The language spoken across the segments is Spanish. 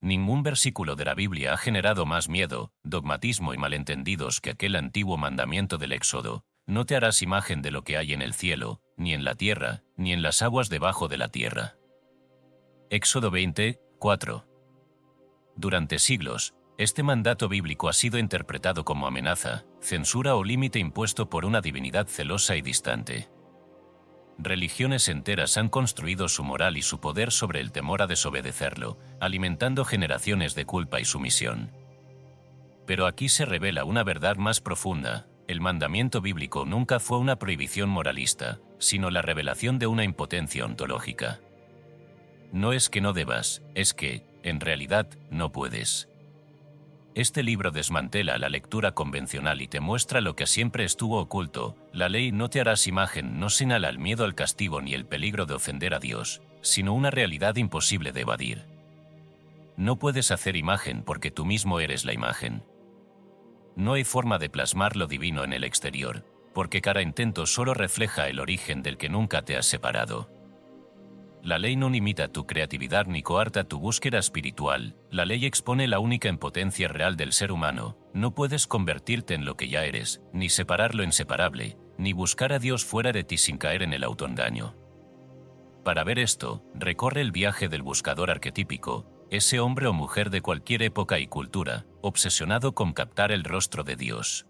Ningún versículo de la Biblia ha generado más miedo, dogmatismo y malentendidos que aquel antiguo mandamiento del Éxodo: no te harás imagen de lo que hay en el cielo, ni en la tierra, ni en las aguas debajo de la tierra. Éxodo 20, 4. Durante siglos, este mandato bíblico ha sido interpretado como amenaza, censura o límite impuesto por una divinidad celosa y distante. Religiones enteras han construido su moral y su poder sobre el temor a desobedecerlo, alimentando generaciones de culpa y sumisión. Pero aquí se revela una verdad más profunda: el mandamiento bíblico nunca fue una prohibición moralista, sino la revelación de una impotencia ontológica. No es que no debas, es que, en realidad, no puedes. Este libro desmantela la lectura convencional y te muestra lo que siempre estuvo oculto. La ley "no te harás imagen" no señala el miedo al castigo ni el peligro de ofender a Dios, sino una realidad imposible de evadir. No puedes hacer imagen porque tú mismo eres la imagen. No hay forma de plasmar lo divino en el exterior, porque cada intento solo refleja el origen del que nunca te has separado. La ley no limita tu creatividad ni coarta tu búsqueda espiritual. La ley expone la única impotencia real del ser humano. No puedes convertirte en lo que ya eres, ni separar lo inseparable, ni buscar a Dios fuera de ti sin caer en el autoengaño. Para ver esto, recorre el viaje del buscador arquetípico, ese hombre o mujer de cualquier época y cultura, obsesionado con captar el rostro de Dios.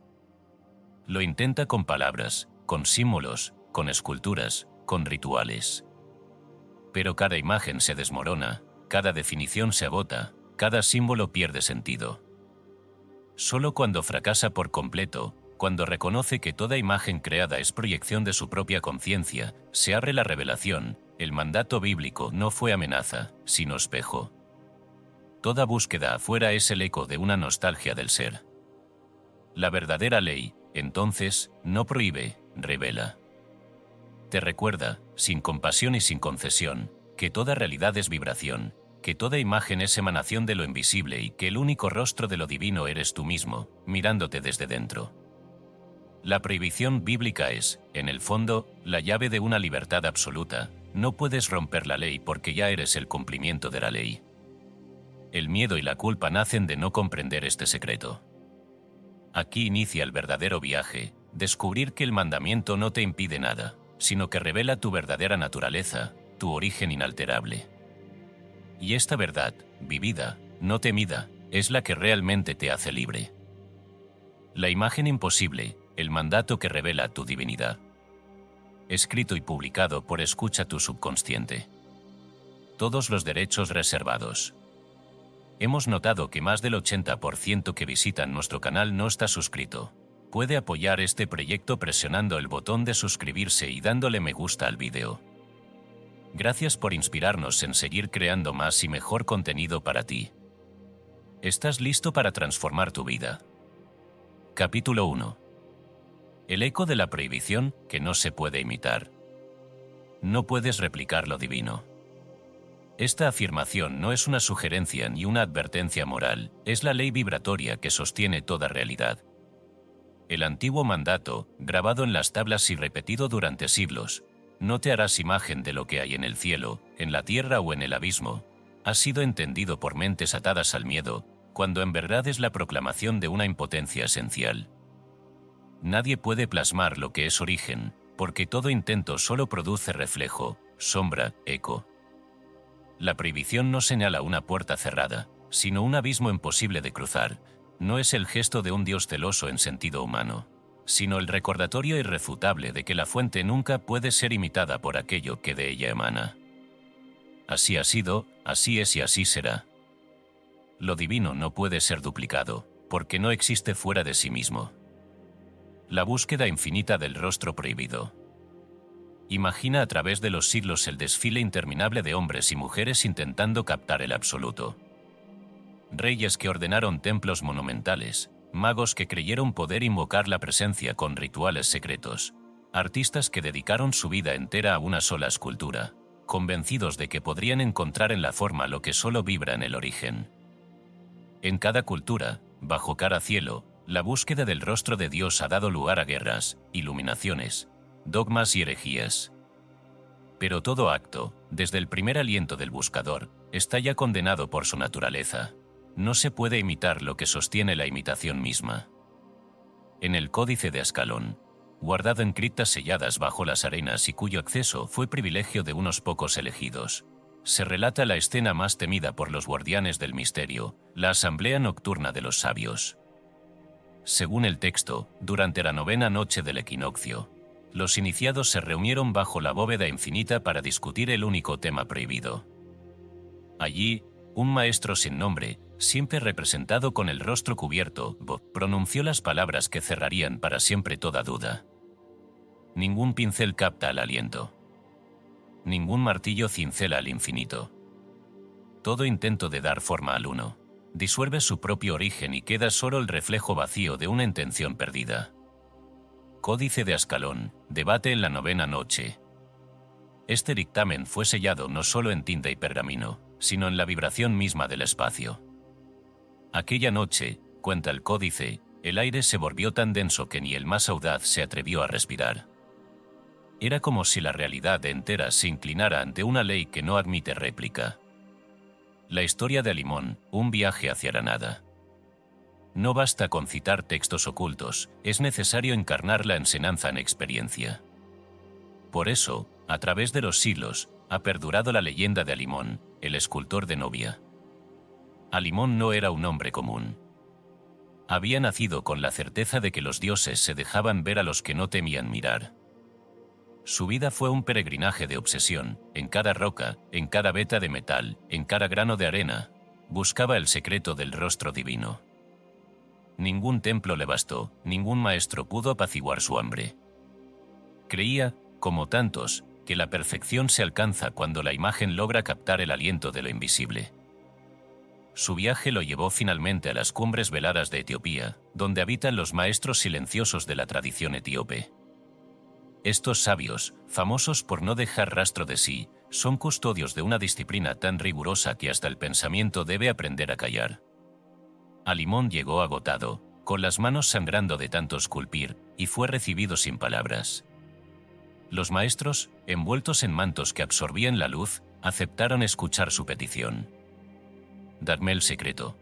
Lo intenta con palabras, con símbolos, con esculturas, con rituales. Pero cada imagen se desmorona, cada definición se agota, cada símbolo pierde sentido. Solo cuando fracasa por completo, cuando reconoce que toda imagen creada es proyección de su propia conciencia, se abre la revelación: el mandato bíblico no fue amenaza, sino espejo. Toda búsqueda afuera es el eco de una nostalgia del ser. La verdadera ley, entonces, no prohíbe, revela. Te recuerda, sin compasión y sin concesión, que toda realidad es vibración, que toda imagen es emanación de lo invisible y que el único rostro de lo divino eres tú mismo, mirándote desde dentro. La prohibición bíblica es, en el fondo, la llave de una libertad absoluta. No puedes romper la ley porque ya eres el cumplimiento de la ley. El miedo y la culpa nacen de no comprender este secreto. Aquí inicia el verdadero viaje: descubrir que el mandamiento no te impide nada, sino que revela tu verdadera naturaleza, tu origen inalterable. Y esta verdad, vivida, no temida, es la que realmente te hace libre. La imagen imposible, el mandato que revela tu divinidad. Escrito y publicado por Escucha tu subconsciente. Todos los derechos reservados. Hemos notado que más del 80% que visitan nuestro canal no está suscrito. Puede apoyar este proyecto presionando el botón de suscribirse y dándole me gusta al vídeo. Gracias por inspirarnos en seguir creando más y mejor contenido para ti. ¿Estás listo para transformar tu vida? Capítulo 1. El eco de la prohibición que no se puede imitar. No puedes replicar lo divino. Esta afirmación no es una sugerencia ni una advertencia moral, es la ley vibratoria que sostiene toda realidad. El antiguo mandato, grabado en las tablas y repetido durante siglos: no te harás imagen de lo que hay en el cielo, en la tierra o en el abismo, ha sido entendido por mentes atadas al miedo, cuando en verdad es la proclamación de una impotencia esencial. Nadie puede plasmar lo que es origen, porque todo intento solo produce reflejo, sombra, eco. La prohibición no señala una puerta cerrada, sino un abismo imposible de cruzar. No es el gesto de un Dios celoso en sentido humano, sino el recordatorio irrefutable de que la fuente nunca puede ser imitada por aquello que de ella emana. Así ha sido, así es y así será. Lo divino no puede ser duplicado, porque no existe fuera de sí mismo. La búsqueda infinita del rostro prohibido. Imagina a través de los siglos el desfile interminable de hombres y mujeres intentando captar el absoluto. Reyes que ordenaron templos monumentales, magos que creyeron poder invocar la presencia con rituales secretos, artistas que dedicaron su vida entera a una sola escultura, convencidos de que podrían encontrar en la forma lo que solo vibra en el origen. En cada cultura, bajo cada cielo, la búsqueda del rostro de Dios ha dado lugar a guerras, iluminaciones, dogmas y herejías. Pero todo acto, desde el primer aliento del buscador, Está ya condenado por su naturaleza. No se puede imitar lo que sostiene la imitación misma. En el Códice de Ascalón, guardado en criptas selladas bajo las arenas y cuyo acceso fue privilegio de unos pocos elegidos, se relata la escena más temida por los guardianes del misterio, la asamblea nocturna de los sabios. Según el texto, durante la 9ª noche del equinoccio, los iniciados se reunieron bajo la bóveda infinita para discutir el único tema prohibido. Allí, un maestro sin nombre, siempre representado con el rostro cubierto, pronunció las palabras que cerrarían para siempre toda duda. Ningún pincel capta el aliento. Ningún martillo cincela al infinito. Todo intento de dar forma al uno disuelve su propio origen y queda solo el reflejo vacío de una intención perdida. Códice de Ascalón, debate en la 9ª noche. Este dictamen fue sellado no solo en tinta y pergamino, sino en la vibración misma del espacio. Aquella noche, cuenta el códice, el aire se volvió tan denso que ni el más audaz se atrevió a respirar. Era como si la realidad entera se inclinara ante una ley que no admite réplica. La historia de Alimón, un viaje hacia la nada. No basta con citar textos ocultos, es necesario encarnar la enseñanza en experiencia. Por eso, a través de los siglos, ha perdurado la leyenda de Alimón, el escultor de Novia. Alimón no era un hombre común. Había nacido con la certeza de que los dioses se dejaban ver a los que no temían mirar. Su vida fue un peregrinaje de obsesión, en cada roca, en cada veta de metal, en cada grano de arena, buscaba el secreto del rostro divino. Ningún templo le bastó, ningún maestro pudo apaciguar su hambre. Creía, como tantos, que la perfección se alcanza cuando la imagen logra captar el aliento de lo invisible. Su viaje lo llevó finalmente a las cumbres veladas de Etiopía, donde habitan los maestros silenciosos de la tradición etíope. Estos sabios, famosos por no dejar rastro de sí, son custodios de una disciplina tan rigurosa que hasta el pensamiento debe aprender a callar. Alimón llegó agotado, con las manos sangrando de tanto esculpir, y fue recibido sin palabras. Los maestros, envueltos en mantos que absorbían la luz, aceptaron escuchar su petición. «Dadme el secreto.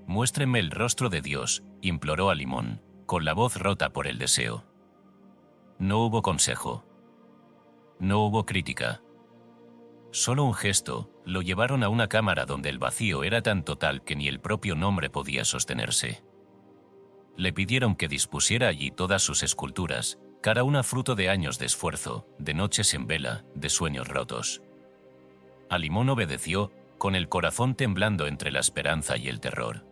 Muéstrenme el rostro de Dios», imploró Alimón, con la voz rota por el deseo. No hubo consejo. No hubo crítica. Solo un gesto, lo llevaron a una cámara donde el vacío era tan total que ni el propio nombre podía sostenerse. Le pidieron que dispusiera allí todas sus esculturas, cada una fruto de años de esfuerzo, de noches en vela, de sueños rotos. Alimón obedeció, con el corazón temblando entre la esperanza y el terror.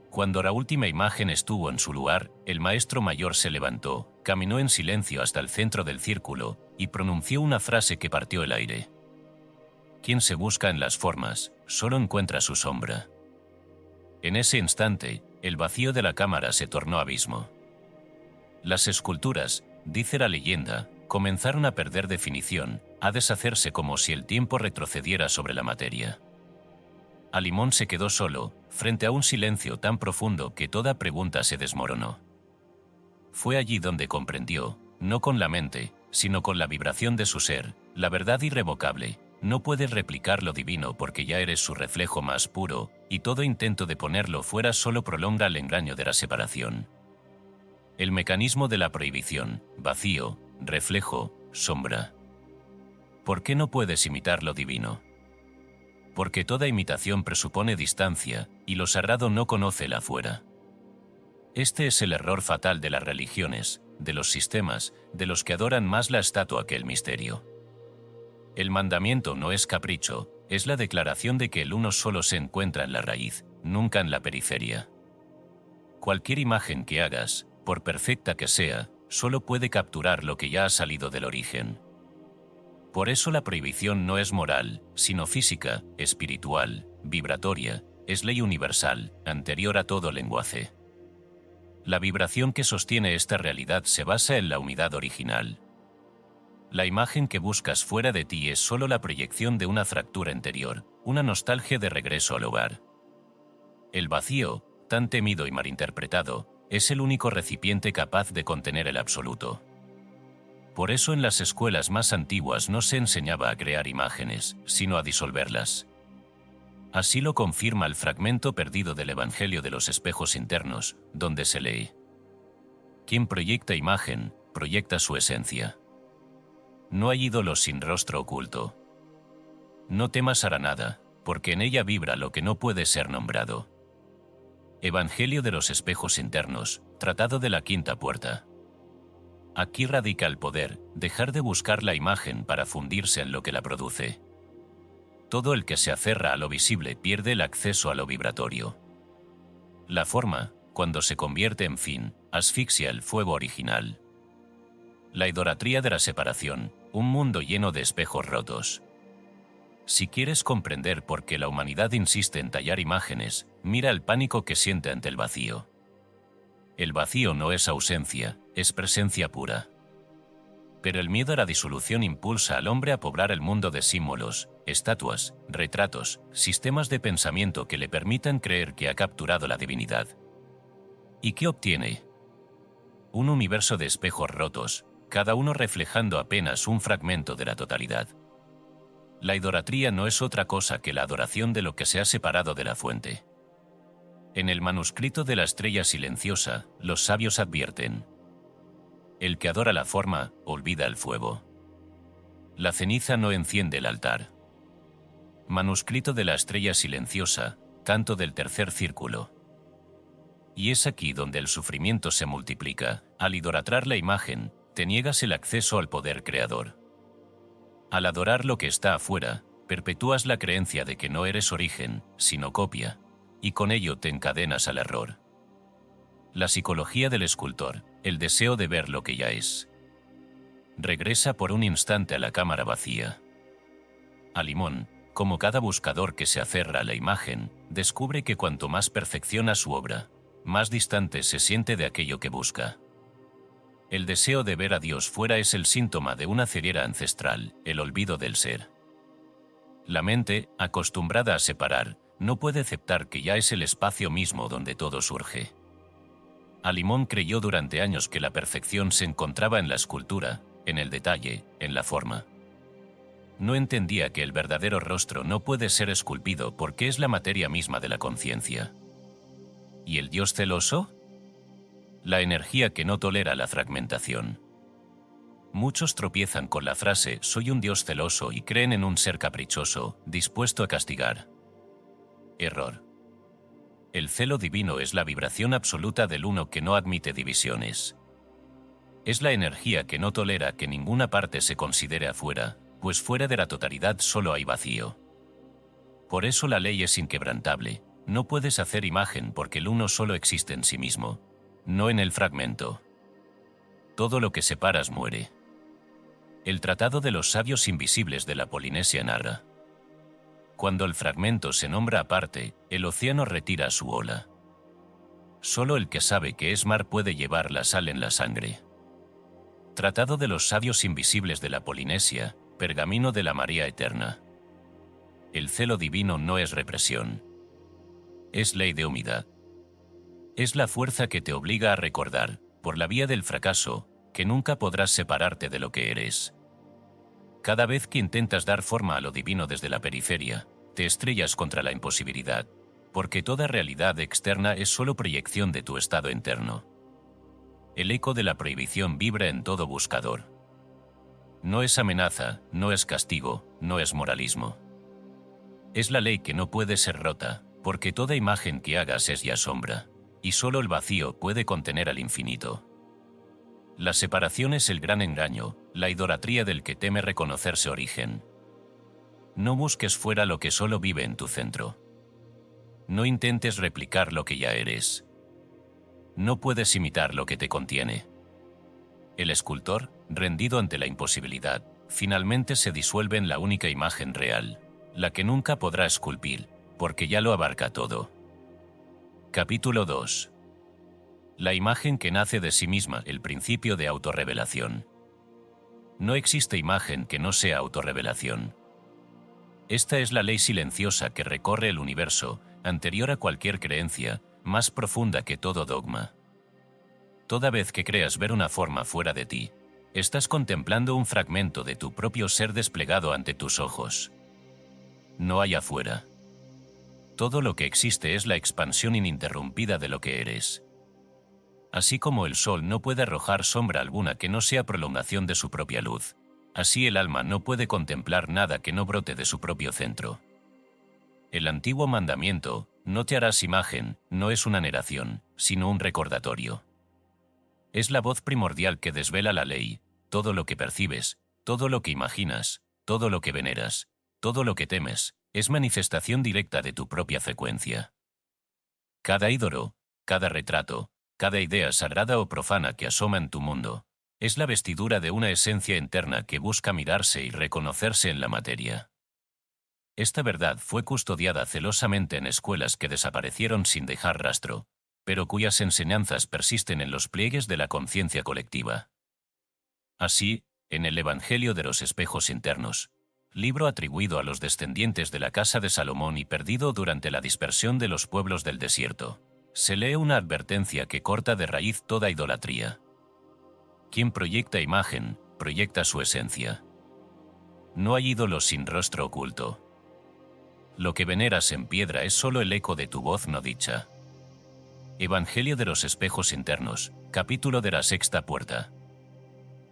Cuando la última imagen estuvo en su lugar, el maestro mayor se levantó, caminó en silencio hasta el centro del círculo y pronunció una frase que partió el aire. Quien se busca en las formas, solo encuentra su sombra. En ese instante, el vacío de la cámara se tornó abismo. Las esculturas, dice la leyenda, comenzaron a perder definición, a deshacerse como si el tiempo retrocediera sobre la materia. Alimón se quedó solo, frente a un silencio tan profundo que toda pregunta se desmoronó. Fue allí donde comprendió, no con la mente, sino con la vibración de su ser, la verdad irrevocable. No puedes replicar lo divino porque ya eres su reflejo más puro, y todo intento de ponerlo fuera solo prolonga el engaño de la separación. El mecanismo de la prohibición, vacío, reflejo, sombra. ¿Por qué no puedes imitar lo divino? Porque toda imitación presupone distancia, y lo sagrado no conoce la afuera. Este es el error fatal de las religiones, de los sistemas, de los que adoran más la estatua que el misterio. El mandamiento no es capricho, es la declaración de que el uno solo se encuentra en la raíz, nunca en la periferia. Cualquier imagen que hagas, por perfecta que sea, solo puede capturar lo que ya ha salido del origen. Por eso la prohibición no es moral, sino física, espiritual, vibratoria, es ley universal, anterior a todo lenguaje. La vibración que sostiene esta realidad se basa en la unidad original. La imagen que buscas fuera de ti es solo la proyección de una fractura interior, una nostalgia de regreso al hogar. El vacío, tan temido y malinterpretado, es el único recipiente capaz de contener el absoluto. Por eso en las escuelas más antiguas no se enseñaba a crear imágenes, sino a disolverlas. Así lo confirma el fragmento perdido del Evangelio de los espejos internos, donde se lee: quien proyecta imagen, proyecta su esencia. No hay ídolo sin rostro oculto. No temas aranada, porque en ella vibra lo que no puede ser nombrado. Evangelio de los espejos internos, Tratado de la Quinta Puerta. Aquí radica el poder, dejar de buscar la imagen para fundirse en lo que la produce. Todo el que se aferra a lo visible pierde el acceso a lo vibratorio. La forma, cuando se convierte en fin, asfixia el fuego original. La idolatría de la separación, un mundo lleno de espejos rotos. Si quieres comprender por qué la humanidad insiste en tallar imágenes, mira el pánico que siente ante el vacío. El vacío no es ausencia, es presencia pura. Pero el miedo a la disolución impulsa al hombre a poblar el mundo de símbolos, estatuas, retratos, sistemas de pensamiento que le permitan creer que ha capturado la divinidad. ¿Y qué obtiene? Un universo de espejos rotos, cada uno reflejando apenas un fragmento de la totalidad. La idolatría no es otra cosa que la adoración de lo que se ha separado de la fuente. En el manuscrito de la estrella silenciosa, los sabios advierten: el que adora la forma, olvida el fuego. La ceniza no enciende el altar. Manuscrito de la estrella silenciosa, canto del tercer círculo. Y es aquí donde el sufrimiento se multiplica. Al idolatrar la imagen, te niegas el acceso al poder creador. Al adorar lo que está afuera, perpetúas la creencia de que no eres origen, sino copia, y con ello te encadenas al error. La psicología del escultor, el deseo de ver lo que ya es. Regresa por un instante a la cámara vacía. Alimón, como cada buscador que se aferra a la imagen, descubre que cuanto más perfecciona su obra, más distante se siente de aquello que busca. El deseo de ver a Dios fuera es el síntoma de una ceguera ancestral, el olvido del ser. La mente, acostumbrada a separar, no puede aceptar que ya es el espacio mismo donde todo surge. Alimón creyó durante años que la perfección se encontraba en la escultura, en el detalle, en la forma. No entendía que el verdadero rostro no puede ser esculpido porque es la materia misma de la conciencia. ¿Y el Dios celoso? La energía que no tolera la fragmentación. Muchos tropiezan con la frase «soy un Dios celoso» y creen en un ser caprichoso, dispuesto a castigar. Error. El celo divino es la vibración absoluta del uno que no admite divisiones. Es la energía que no tolera que ninguna parte se considere afuera, pues fuera de la totalidad solo hay vacío. Por eso la ley es inquebrantable. No puedes hacer imagen porque el uno solo existe en sí mismo, no en el fragmento. Todo lo que separas muere. El Tratado de los Sabios Invisibles de la Polinesia narra: cuando el fragmento se nombra aparte, el océano retira su ola. Solo el que sabe que es mar puede llevar la sal en la sangre. Tratado de los Sabios Invisibles de la Polinesia, pergamino de la María Eterna. El celo divino no es represión. Es ley de humildad. Es la fuerza que te obliga a recordar, por la vía del fracaso, que nunca podrás separarte de lo que eres. Cada vez que intentas dar forma a lo divino desde la periferia, te estrellas contra la imposibilidad, porque toda realidad externa es solo proyección de tu estado interno. El eco de la prohibición vibra en todo buscador. No es amenaza, no es castigo, no es moralismo. Es la ley que no puede ser rota, porque toda imagen que hagas es ya sombra, y solo el vacío puede contener al infinito. La separación es el gran engaño, la idolatría del que teme reconocerse origen. No busques fuera lo que solo vive en tu centro. No intentes replicar lo que ya eres. No puedes imitar lo que te contiene. El escultor, rendido ante la imposibilidad, finalmente se disuelve en la única imagen real, la que nunca podrá esculpir, porque ya lo abarca todo. Capítulo 2. La imagen que nace de sí misma, el principio de autorrevelación. No existe imagen que no sea autorrevelación. Esta es la ley silenciosa que recorre el universo, anterior a cualquier creencia, más profunda que todo dogma. Toda vez que creas ver una forma fuera de ti, Estás contemplando un fragmento de tu propio ser desplegado ante tus ojos. No hay afuera. Todo lo que existe es la expansión ininterrumpida de lo que eres. Así como el sol no puede arrojar sombra alguna que no sea prolongación de su propia luz, así el alma no puede contemplar nada que no brote de su propio centro. El antiguo mandamiento, no te harás imagen, no es una narración, sino un recordatorio. Es la voz primordial que desvela la ley: todo lo que percibes, todo lo que imaginas, todo lo que veneras, todo lo que temes, es manifestación directa de tu propia frecuencia. Cada ídolo, cada retrato, cada idea sagrada o profana que asoma en tu mundo, es la vestidura de una esencia interna que busca mirarse y reconocerse en la materia. Esta verdad fue custodiada celosamente en escuelas que desaparecieron sin dejar rastro, pero cuyas enseñanzas persisten en los pliegues de la conciencia colectiva. Así, en el Evangelio de los Espejos Internos, libro atribuido a los descendientes de la casa de Salomón y perdido durante la dispersión de los pueblos del desierto, se lee una advertencia que corta de raíz toda idolatría. Quien proyecta imagen, proyecta su esencia. No hay ídolos sin rostro oculto. Lo que veneras en piedra es solo el eco de tu voz no dicha. Evangelio de los Espejos Internos, capítulo de la sexta puerta.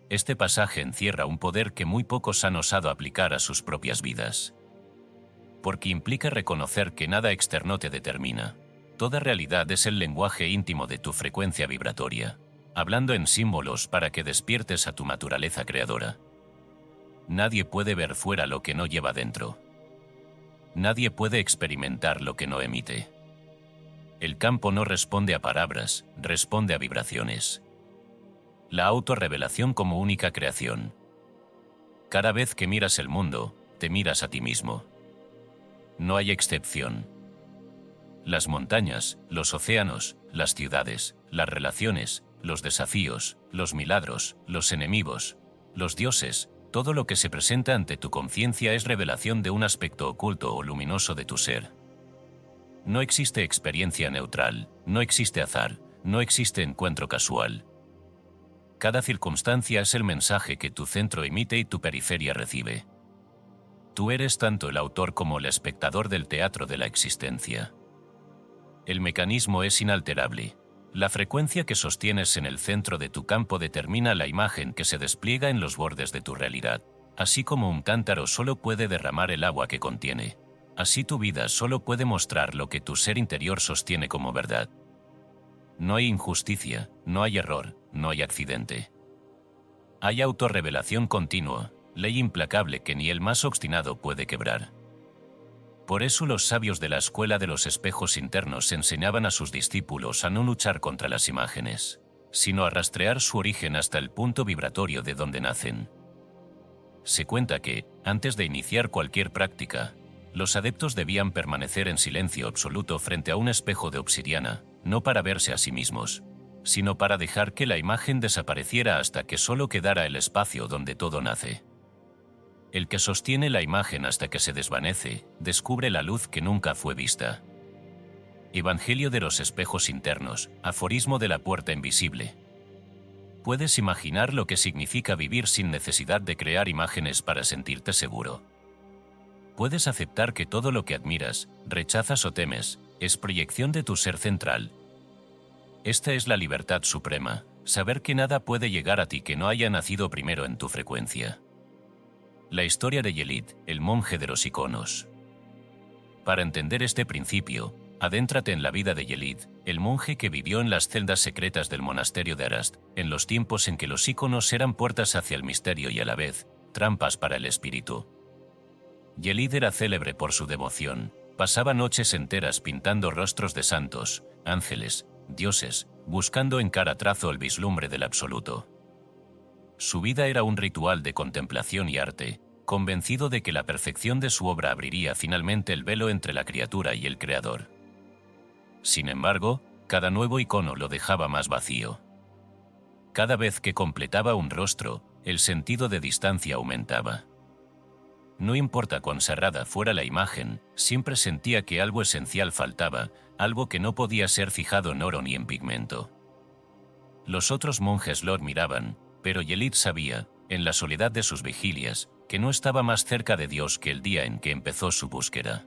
Este pasaje encierra un poder que muy pocos han osado aplicar a sus propias vidas. Porque implica reconocer que nada externo te determina. Toda realidad es el lenguaje íntimo de tu frecuencia vibratoria, hablando en símbolos para que despiertes a tu naturaleza creadora. Nadie puede ver fuera lo que no lleva dentro. Nadie puede experimentar lo que no emite. El campo no responde a palabras, responde a vibraciones. La autorrevelación como única creación. Cada vez que miras el mundo, te miras a ti mismo. No hay excepción. Las montañas, los océanos, las ciudades, las relaciones, los desafíos, los milagros, los enemigos, los dioses, todo lo que se presenta ante tu conciencia es revelación de un aspecto oculto o luminoso de tu ser. No existe experiencia neutral, no existe azar, no existe encuentro casual. Cada circunstancia es el mensaje que tu centro emite y tu periferia recibe. Tú eres tanto el autor como el espectador del teatro de la existencia. El mecanismo es inalterable. La frecuencia que sostienes en el centro de tu campo determina la imagen que se despliega en los bordes de tu realidad. Así como un cántaro solo puede derramar el agua que contiene, así tu vida solo puede mostrar lo que tu ser interior sostiene como verdad. No hay injusticia, no hay error, no hay accidente. Hay autorrevelación continua, ley implacable que ni el más obstinado puede quebrar. Por eso los sabios de la escuela de los espejos internos enseñaban a sus discípulos a no luchar contra las imágenes, sino a rastrear su origen hasta el punto vibratorio de donde nacen. Se cuenta que, antes de iniciar cualquier práctica, los adeptos debían permanecer en silencio absoluto frente a un espejo de obsidiana, no para verse a sí mismos, sino para dejar que la imagen desapareciera hasta que solo quedara el espacio donde todo nace. El que sostiene la imagen hasta que se desvanece, descubre la luz que nunca fue vista. Evangelio de los Espejos Internos, aforismo de la puerta invisible. ¿Puedes imaginar lo que significa vivir sin necesidad de crear imágenes para sentirte seguro? ¿Puedes aceptar que todo lo que admiras, rechazas o temes, es proyección de tu ser central? Esta es la libertad suprema, saber que nada puede llegar a ti que no haya nacido primero en tu frecuencia. La historia de Yelid, el monje de los iconos. Para entender este principio, adéntrate en la vida de Yelid, el monje que vivió en las celdas secretas del monasterio de Arast, en los tiempos en que los iconos eran puertas hacia el misterio y a la vez, trampas para el espíritu. Yelid era célebre por su devoción, pasaba noches enteras pintando rostros de santos, ángeles, dioses, buscando en cada trazo el vislumbre del absoluto. Su vida era un ritual de contemplación y arte, convencido de que la perfección de su obra abriría finalmente el velo entre la criatura y el creador. Sin embargo, cada nuevo icono lo dejaba más vacío. Cada vez que completaba un rostro, el sentido de distancia aumentaba. No importa cuán sagrada fuera la imagen, siempre sentía que algo esencial faltaba, algo que no podía ser fijado en oro ni en pigmento. Los otros monjes lo admiraban, Pero Yelid sabía, en la soledad de sus vigilias, que no estaba más cerca de Dios que el día en que empezó su búsqueda.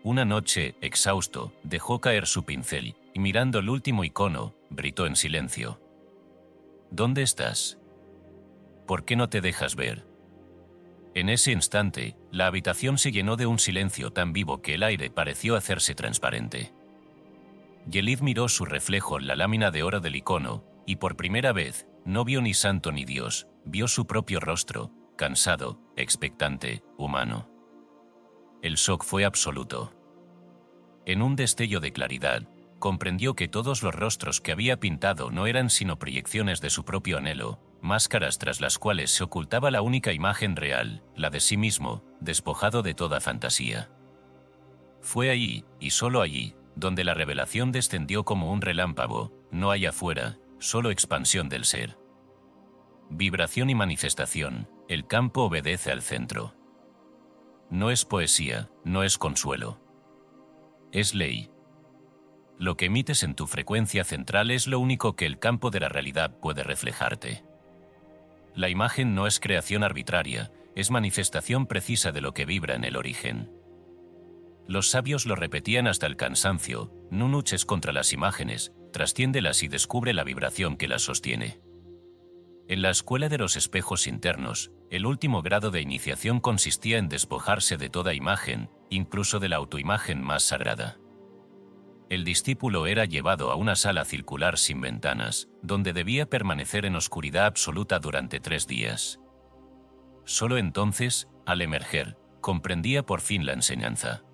Una noche, exhausto, dejó caer su pincel y mirando el último icono, gritó en silencio: ¿Dónde estás? ¿Por qué no te dejas ver? En ese instante, la habitación se llenó de un silencio tan vivo que el aire pareció hacerse transparente. Yelid miró su reflejo en la lámina de oro del icono, y por primera vez, no vio ni santo ni Dios, vio su propio rostro, cansado, expectante, humano. El shock fue absoluto. En un destello de claridad, comprendió que todos los rostros que había pintado no eran sino proyecciones de su propio anhelo, máscaras tras las cuales se ocultaba la única imagen real, la de sí mismo, despojado de toda fantasía. Fue allí, y solo allí, donde la revelación descendió como un relámpago, no hay afuera, solo expansión del ser. Vibración y manifestación, el campo obedece al centro. No es poesía, no es consuelo. Es ley. Lo que emites en tu frecuencia central es lo único que el campo de la realidad puede reflejarte. La imagen no es creación arbitraria, es manifestación precisa de lo que vibra en el origen. Los sabios lo repetían hasta el cansancio: no luches contra las imágenes, trasciéndelas y descubre la vibración que las sostiene. En la escuela de los espejos internos, el último grado de iniciación consistía en despojarse de toda imagen, incluso de la autoimagen más sagrada. El discípulo era llevado a una sala circular sin ventanas, donde debía permanecer en oscuridad absoluta durante 3 días. Solo entonces, al emerger, comprendía por fin la enseñanza.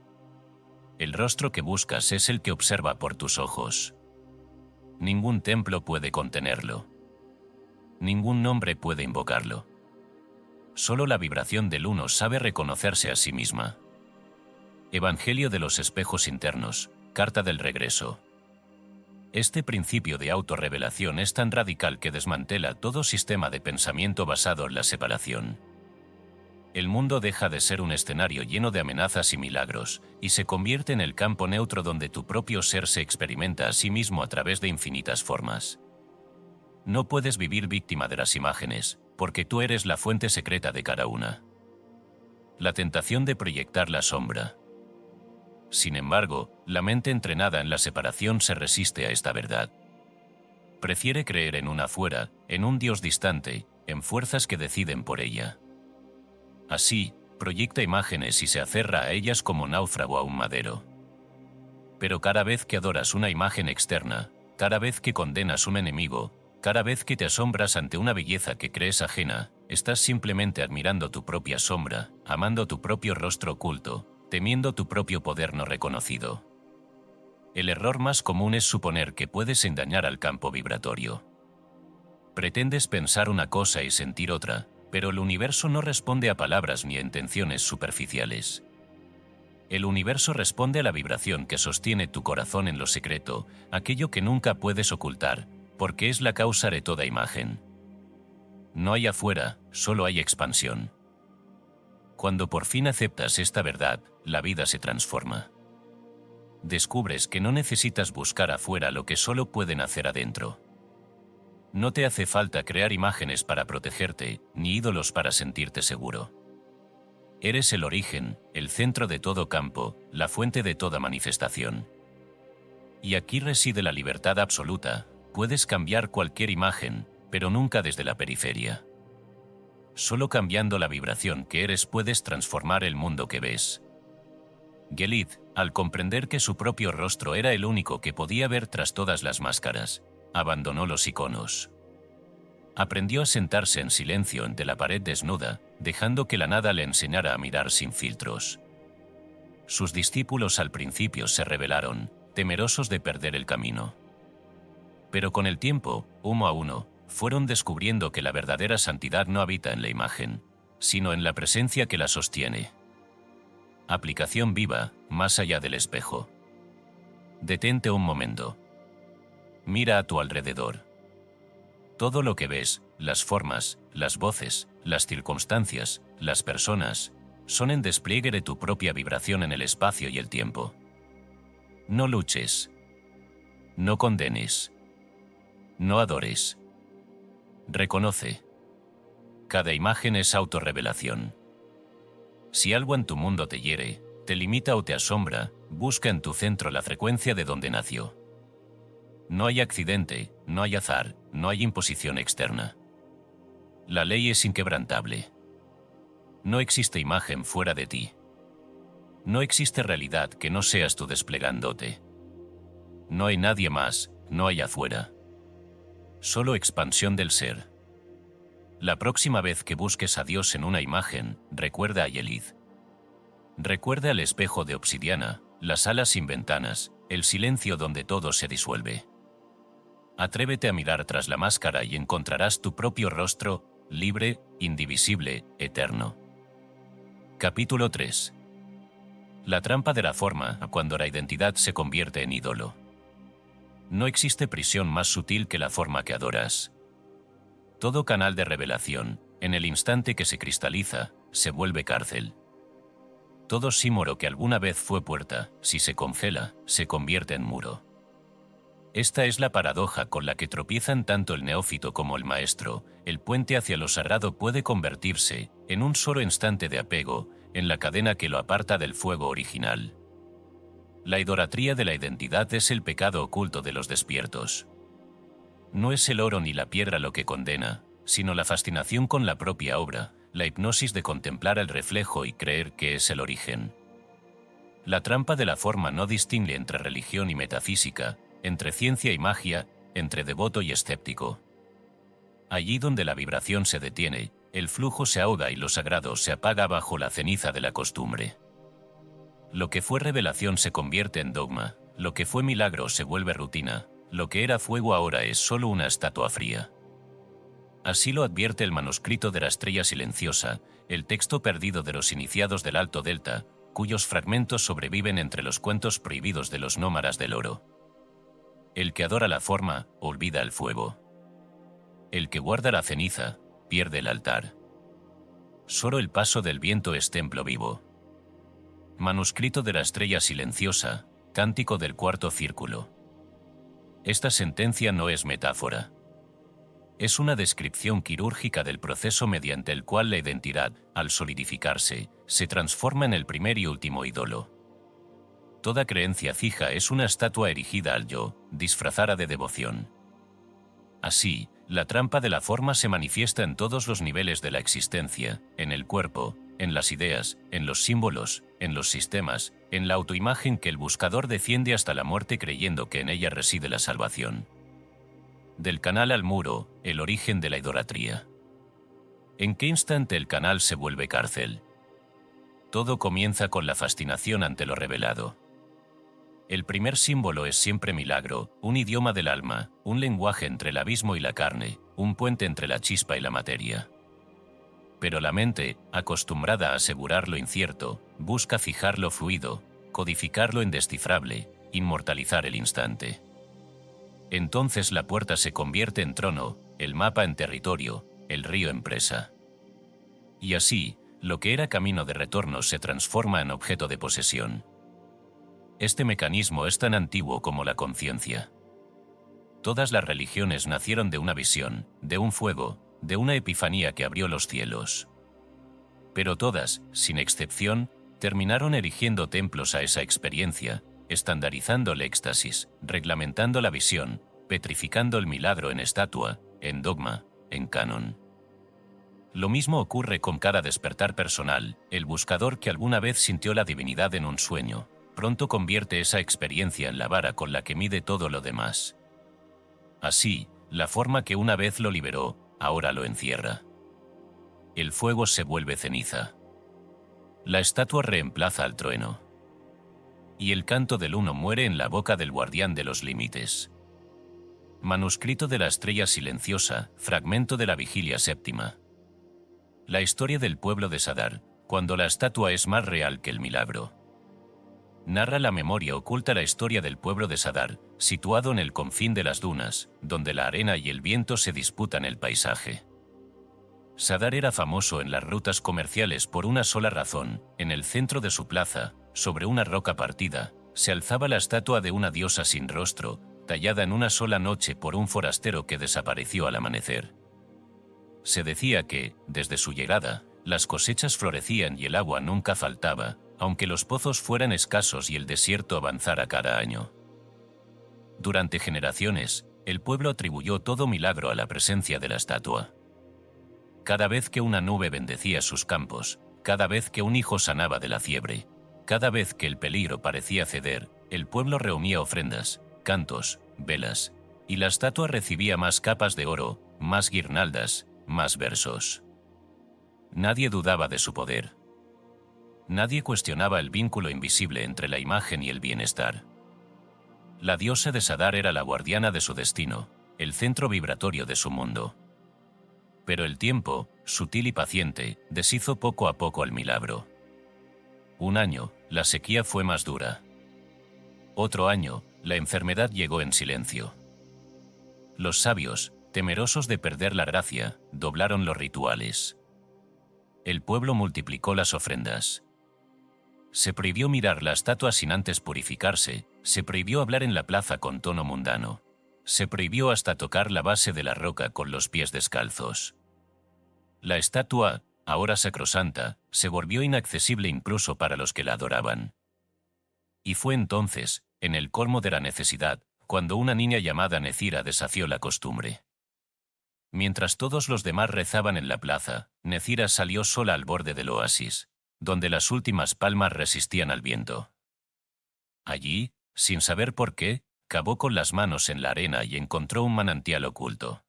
El rostro que buscas es el que observa por tus ojos. Ningún templo puede contenerlo. Ningún nombre puede invocarlo. Solo la vibración del uno sabe reconocerse a sí misma. Evangelio de los espejos internos, carta del regreso. Este principio de autorrevelación es tan radical que desmantela todo sistema de pensamiento basado en la separación. El mundo deja de ser un escenario lleno de amenazas y milagros, y se convierte en el campo neutro donde tu propio ser se experimenta a sí mismo a través de infinitas formas. No puedes vivir víctima de las imágenes, porque tú eres la fuente secreta de cada una. La tentación de proyectar la sombra. Sin embargo, la mente entrenada en la separación se resiste a esta verdad. Prefiere creer en un afuera, en un Dios distante, en fuerzas que deciden por ella. Así, proyecta imágenes y se aferra a ellas como náufrago a un madero. Pero cada vez que adoras una imagen externa, cada vez que condenas un enemigo, cada vez que te asombras ante una belleza que crees ajena, estás simplemente admirando tu propia sombra, amando tu propio rostro oculto, temiendo tu propio poder no reconocido. El error más común es suponer que puedes engañar al campo vibratorio. Pretendes pensar una cosa y sentir otra, pero el universo no responde a palabras ni a intenciones superficiales. El universo responde a la vibración que sostiene tu corazón en lo secreto, aquello que nunca puedes ocultar, porque es la causa de toda imagen. No hay afuera, solo hay expansión. Cuando por fin aceptas esta verdad, la vida se transforma. Descubres que no necesitas buscar afuera lo que solo pueden hacer adentro. No te hace falta crear imágenes para protegerte, ni ídolos para sentirte seguro. Eres el origen, el centro de todo campo, la fuente de toda manifestación. Y aquí reside la libertad absoluta. Puedes cambiar cualquier imagen, pero nunca desde la periferia. Solo cambiando la vibración que eres puedes transformar el mundo que ves. Yelid, al comprender que su propio rostro era el único que podía ver tras todas las máscaras, abandonó los iconos. Aprendió a sentarse en silencio ante la pared desnuda, dejando que la nada le enseñara a mirar sin filtros. Sus discípulos al principio se rebelaron, temerosos de perder el camino. Pero con el tiempo, uno a uno, fueron descubriendo que la verdadera santidad no habita en la imagen, sino en la presencia que la sostiene. Aplicación viva, más allá del espejo. Detente un momento. Mira a tu alrededor. Todo lo que ves, las formas, las voces, las circunstancias, las personas, son en despliegue de tu propia vibración en el espacio y el tiempo. No luches. No condenes. No adores. Reconoce. Cada imagen es autorrevelación. Si algo en tu mundo te hiere, te limita o te asombra, busca en tu centro la frecuencia de donde nació. No hay accidente, no hay azar, no hay imposición externa. La ley es inquebrantable. No existe imagen fuera de ti. No existe realidad que no seas tú desplegándote. No hay nadie más, no hay afuera. Solo expansión del ser. La próxima vez que busques a Dios en una imagen, recuerda a Yelith. Recuerda el espejo de obsidiana, las salas sin ventanas, el silencio donde todo se disuelve. Atrévete a mirar tras la máscara y encontrarás tu propio rostro, libre, indivisible, eterno. Capítulo 3. La trampa de la forma cuando la identidad se convierte en ídolo. No existe prisión más sutil que la forma que adoras. Todo canal de revelación, en el instante que se cristaliza, se vuelve cárcel. Todo símbolo que alguna vez fue puerta, si se congela, se convierte en muro. Esta es la paradoja con la que tropiezan tanto el neófito como el maestro. El puente hacia lo sagrado puede convertirse, en un solo instante de apego, en la cadena que lo aparta del fuego original. La idolatría de la identidad es el pecado oculto de los despiertos. No es el oro ni la piedra lo que condena, sino la fascinación con la propia obra, la hipnosis de contemplar el reflejo y creer que es el origen. La trampa de la forma no distingue entre religión y metafísica, entre ciencia y magia, entre devoto y escéptico. Allí donde la vibración se detiene, el flujo se ahoga y lo sagrado se apaga bajo la ceniza de la costumbre. Lo que fue revelación se convierte en dogma, lo que fue milagro se vuelve rutina, lo que era fuego ahora es solo una estatua fría. Así lo advierte el manuscrito de la estrella silenciosa, el texto perdido de los iniciados del Alto Delta, cuyos fragmentos sobreviven entre los cuentos prohibidos de los nómadas del oro. El que adora la forma, olvida el fuego. El que guarda la ceniza, pierde el altar. Solo el paso del viento es templo vivo. Manuscrito de la estrella silenciosa, cántico del cuarto círculo. Esta sentencia no es metáfora. Es una descripción quirúrgica del proceso mediante el cual la identidad, al solidificarse, se transforma en el primer y último ídolo. Toda creencia fija es una estatua erigida al yo, disfrazada de devoción. Así, la trampa de la forma se manifiesta en todos los niveles de la existencia, en el cuerpo, en las ideas, en los símbolos, en los sistemas, en la autoimagen que el buscador defiende hasta la muerte creyendo que en ella reside la salvación. Del canal al muro, el origen de la idolatría. ¿En qué instante el canal se vuelve cárcel? Todo comienza con la fascinación ante lo revelado. El primer símbolo es siempre milagro, un idioma del alma, un lenguaje entre el abismo y la carne, un puente entre la chispa y la materia. Pero la mente, acostumbrada a asegurar lo incierto, busca fijar lo fluido, codificar lo indescifrable, inmortalizar el instante. Entonces la puerta se convierte en trono, el mapa en territorio, el río en presa. Y así, lo que era camino de retorno se transforma en objeto de posesión. Este mecanismo es tan antiguo como la conciencia. Todas las religiones nacieron de una visión, de un fuego, de una epifanía que abrió los cielos. Pero todas, sin excepción, terminaron erigiendo templos a esa experiencia, estandarizando el éxtasis, reglamentando la visión, petrificando el milagro en estatua, en dogma, en canon. Lo mismo ocurre con cada despertar personal. El buscador que alguna vez sintió la divinidad en un sueño, pronto convierte esa experiencia en la vara con la que mide todo lo demás. Así, la forma que una vez lo liberó, ahora lo encierra. El fuego se vuelve ceniza. La estatua reemplaza al trueno. Y el canto del uno muere en la boca del guardián de los límites. Manuscrito de la estrella silenciosa, fragmento de la vigilia séptima. La historia del pueblo de Sadar, cuando la estatua es más real que el milagro. Narra la memoria oculta la historia del pueblo de Sadar, situado en el confín de las dunas, donde la arena y el viento se disputan el paisaje. Sadar era famoso en las rutas comerciales por una sola razón. En el centro de su plaza, sobre una roca partida, se alzaba la estatua de una diosa sin rostro, tallada en una sola noche por un forastero que desapareció al amanecer. Se decía que, desde su llegada, las cosechas florecían y el agua nunca faltaba, aunque los pozos fueran escasos y el desierto avanzara cada año. Durante generaciones, el pueblo atribuyó todo milagro a la presencia de la estatua. Cada vez que una nube bendecía sus campos, cada vez que un hijo sanaba de la fiebre, cada vez que el peligro parecía ceder, el pueblo reunía ofrendas, cantos, velas, y la estatua recibía más capas de oro, más guirnaldas, más versos. Nadie dudaba de su poder. Nadie cuestionaba el vínculo invisible entre la imagen y el bienestar. La diosa de Sadar era la guardiana de su destino, el centro vibratorio de su mundo. Pero el tiempo, sutil y paciente, deshizo poco a poco el milagro. Un año, la sequía fue más dura. Otro año, la enfermedad llegó en silencio. Los sabios, temerosos de perder la gracia, doblaron los rituales. El pueblo multiplicó las ofrendas. Se prohibió mirar la estatua sin antes purificarse, se prohibió hablar en la plaza con tono mundano. Se prohibió hasta tocar la base de la roca con los pies descalzos. La estatua, ahora sacrosanta, se volvió inaccesible incluso para los que la adoraban. Y fue entonces, en el colmo de la necesidad, cuando una niña llamada Necira desafió la costumbre. Mientras todos los demás rezaban en la plaza, Necira salió sola al borde del oasis, donde las últimas palmas resistían al viento. Allí, sin saber por qué, cavó con las manos en la arena y encontró un manantial oculto.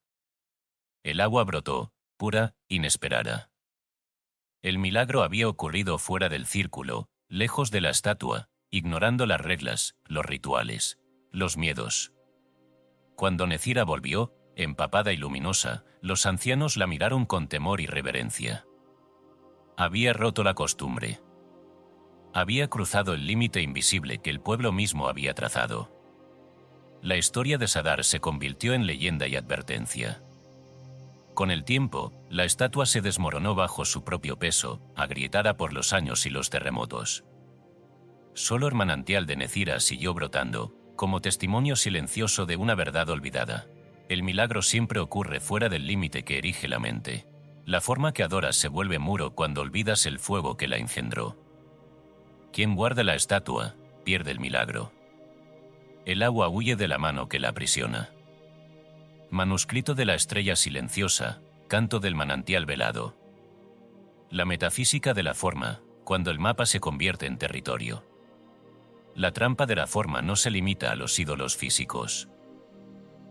El agua brotó, pura, inesperada. El milagro había ocurrido fuera del círculo, lejos de la estatua, ignorando las reglas, los rituales, los miedos. Cuando Necira volvió, empapada y luminosa, los ancianos la miraron con temor y reverencia. Había roto la costumbre. Había cruzado el límite invisible que el pueblo mismo había trazado. La historia de Sadar se convirtió en leyenda y advertencia. Con el tiempo, la estatua se desmoronó bajo su propio peso, agrietada por los años y los terremotos. Solo el manantial de Necira siguió brotando, como testimonio silencioso de una verdad olvidada. El milagro siempre ocurre fuera del límite que erige la mente. La forma que adoras se vuelve muro cuando olvidas el fuego que la engendró. Quien guarda la estatua, pierde el milagro. El agua huye de la mano que la aprisiona. Manuscrito de la estrella silenciosa, canto del manantial velado. La metafísica de la forma, cuando el mapa se convierte en territorio. La trampa de la forma no se limita a los ídolos físicos.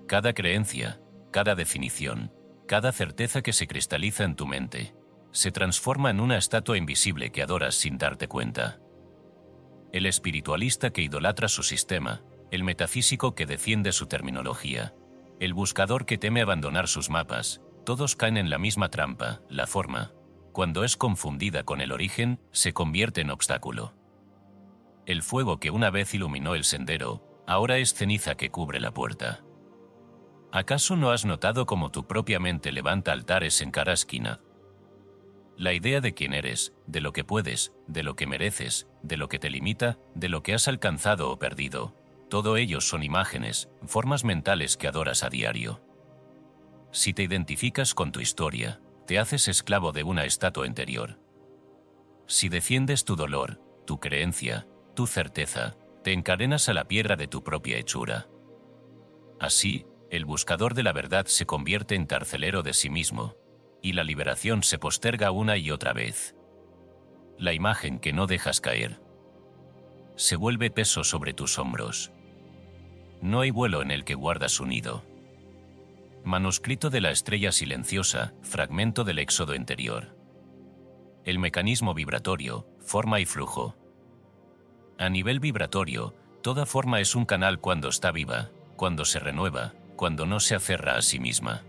Cada creencia, cada definición, cada certeza que se cristaliza en tu mente, se transforma en una estatua invisible que adoras sin darte cuenta. El espiritualista que idolatra su sistema, el metafísico que defiende su terminología, el buscador que teme abandonar sus mapas, todos caen en la misma trampa, la forma. Cuando es confundida con el origen, se convierte en obstáculo. El fuego que una vez iluminó el sendero, ahora es ceniza que cubre la puerta. ¿Acaso no has notado cómo tu propia mente levanta altares en cada esquina? La idea de quién eres, de lo que puedes, de lo que mereces, de lo que te limita, de lo que has alcanzado o perdido, todo ello son imágenes, formas mentales que adoras a diario. Si te identificas con tu historia, te haces esclavo de una estatua interior. Si defiendes tu dolor, tu creencia, tu certeza, te encadenas a la piedra de tu propia hechura. Así, el buscador de la verdad se convierte en carcelero de sí mismo, y la liberación se posterga una y otra vez. La imagen que no dejas caer se vuelve peso sobre tus hombros. No hay vuelo en el que guardas un nido. Manuscrito de la estrella silenciosa, fragmento del éxodo interior. El mecanismo vibratorio, forma y flujo. A nivel vibratorio, toda forma es un canal cuando está viva, cuando se renueva, cuando no se aferra a sí misma.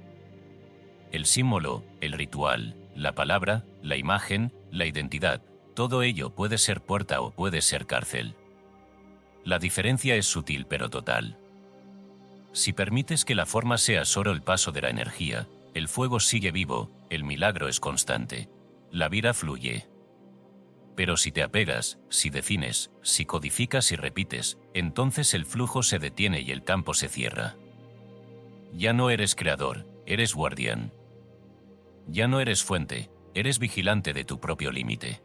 El símbolo, el ritual, la palabra, la imagen, la identidad, todo ello puede ser puerta o puede ser cárcel. La diferencia es sutil pero total. Si permites que la forma sea solo el paso de la energía, el fuego sigue vivo, el milagro es constante. La vida fluye. Pero si te apegas, si defines, si codificas y repites, entonces el flujo se detiene y el campo se cierra. Ya no eres creador, eres guardián. Ya no eres fuente, eres vigilante de tu propio límite.